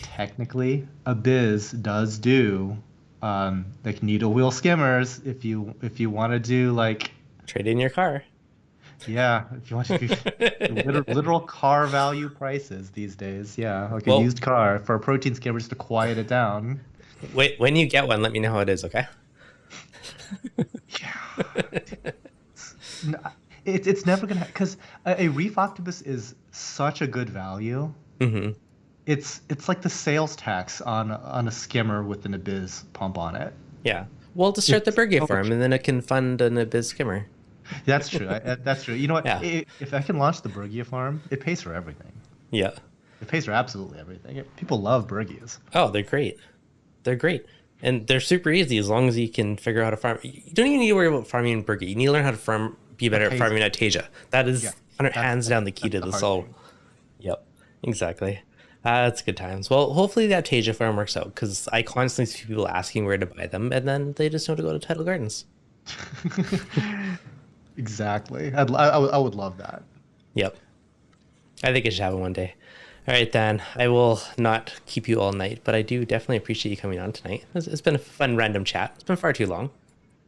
Speaker 2: technically, Abiz does do like needle wheel skimmers if you want to do like,
Speaker 1: Trade in your car.
Speaker 2: yeah, if you want to do literal car value prices these days, yeah, like a
Speaker 1: Well,
Speaker 2: used car for a protein skimmer just to quiet it down.
Speaker 1: wait, when you get one, let me know how it is, okay?
Speaker 2: Yeah. N- it's never gonna because a reef octopus is such a good value.
Speaker 1: Hmm.
Speaker 2: It's like the sales tax on a skimmer with an Abiz pump on it.
Speaker 1: Yeah. Well, to start the
Speaker 2: It's
Speaker 1: Bergia
Speaker 2: so
Speaker 1: farm,
Speaker 2: much.
Speaker 1: and then it can fund an abyss skimmer.
Speaker 2: That's true. That's true. You know what?
Speaker 1: Yeah.
Speaker 2: If I can launch the Bergia farm, it pays for everything.
Speaker 1: Yeah.
Speaker 2: It pays for absolutely everything. People love Bergias.
Speaker 1: Oh, they're great. They're great. And they're super easy as long as you can figure out how to farm. You don't even need to worry about farming Bergia. You need to learn how to be better at
Speaker 2: Aptasia.
Speaker 1: farming Aptasia. That
Speaker 2: Yeah,
Speaker 1: is hands down the key
Speaker 2: that's
Speaker 1: to
Speaker 2: the
Speaker 1: this
Speaker 2: hard
Speaker 1: all.
Speaker 2: thing.
Speaker 1: Yep, exactly. That's good times. Well, hopefully the Aptasia farm works out because I constantly see people asking where to buy them, and then they just know to go to Tidal Gardens.
Speaker 2: Exactly. I would love that.
Speaker 1: Yep. I think I should have it one day. All right, Dan, I will not keep you all night, but I do definitely appreciate you coming on tonight. It's been a fun random chat. It's been far too long.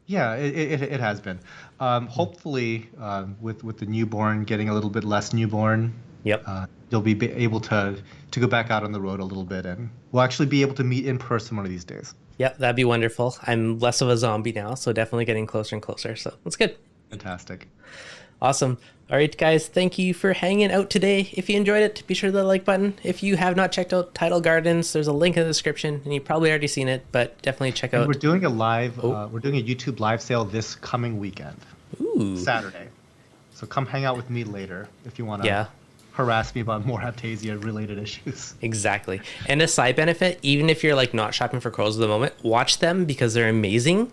Speaker 2: Yeah, it has been. Hopefully, with the newborn getting a little bit less newborn,
Speaker 1: Yep.
Speaker 2: you'll be able to go back out on the road a little bit, and we'll actually be able to meet in person one of these days.
Speaker 1: Yep, that'd be wonderful. I'm less of a zombie now, so definitely getting closer and closer. So that's good.
Speaker 2: Fantastic.
Speaker 1: Awesome. All right, guys, thank you for hanging out today. If you enjoyed it, be sure to the like button. If you have not checked out Tidal Gardens, there's a link in the description, and you've probably already seen it, but definitely check
Speaker 2: And
Speaker 1: out.
Speaker 2: we're doing a we're doing a YouTube live sale this coming weekend,
Speaker 1: Ooh.
Speaker 2: Saturday. So come hang out with me later if you want to
Speaker 1: Yeah.
Speaker 2: harass me about more aptasia related issues.
Speaker 1: Exactly. And a side benefit, even if you're like not shopping for corals at the moment, watch them because they're amazing.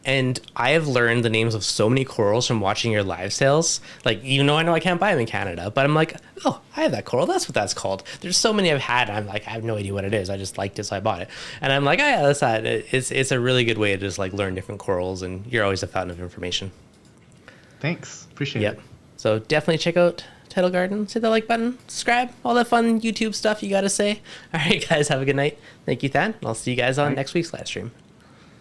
Speaker 1: And I have learned the names of so many corals from watching your live sales. Like, even though I know I can't buy them in Canada, but I'm like, oh, I have that coral. That's what that's called. There's so many I've had. I'm like, I have no idea what it is. I just liked it, so I bought it. And I'm like, oh, yeah, that's that. It's a really good way to just like learn different corals, and you're always a fountain of information.
Speaker 2: Thanks. Appreciate
Speaker 1: Yep.
Speaker 2: it.
Speaker 1: So definitely check out Tidal Garden. Hit the like button, subscribe, all that fun YouTube stuff you got to say. All right, guys, have a good night. Thank you, Than. I'll see you guys on next week's live stream.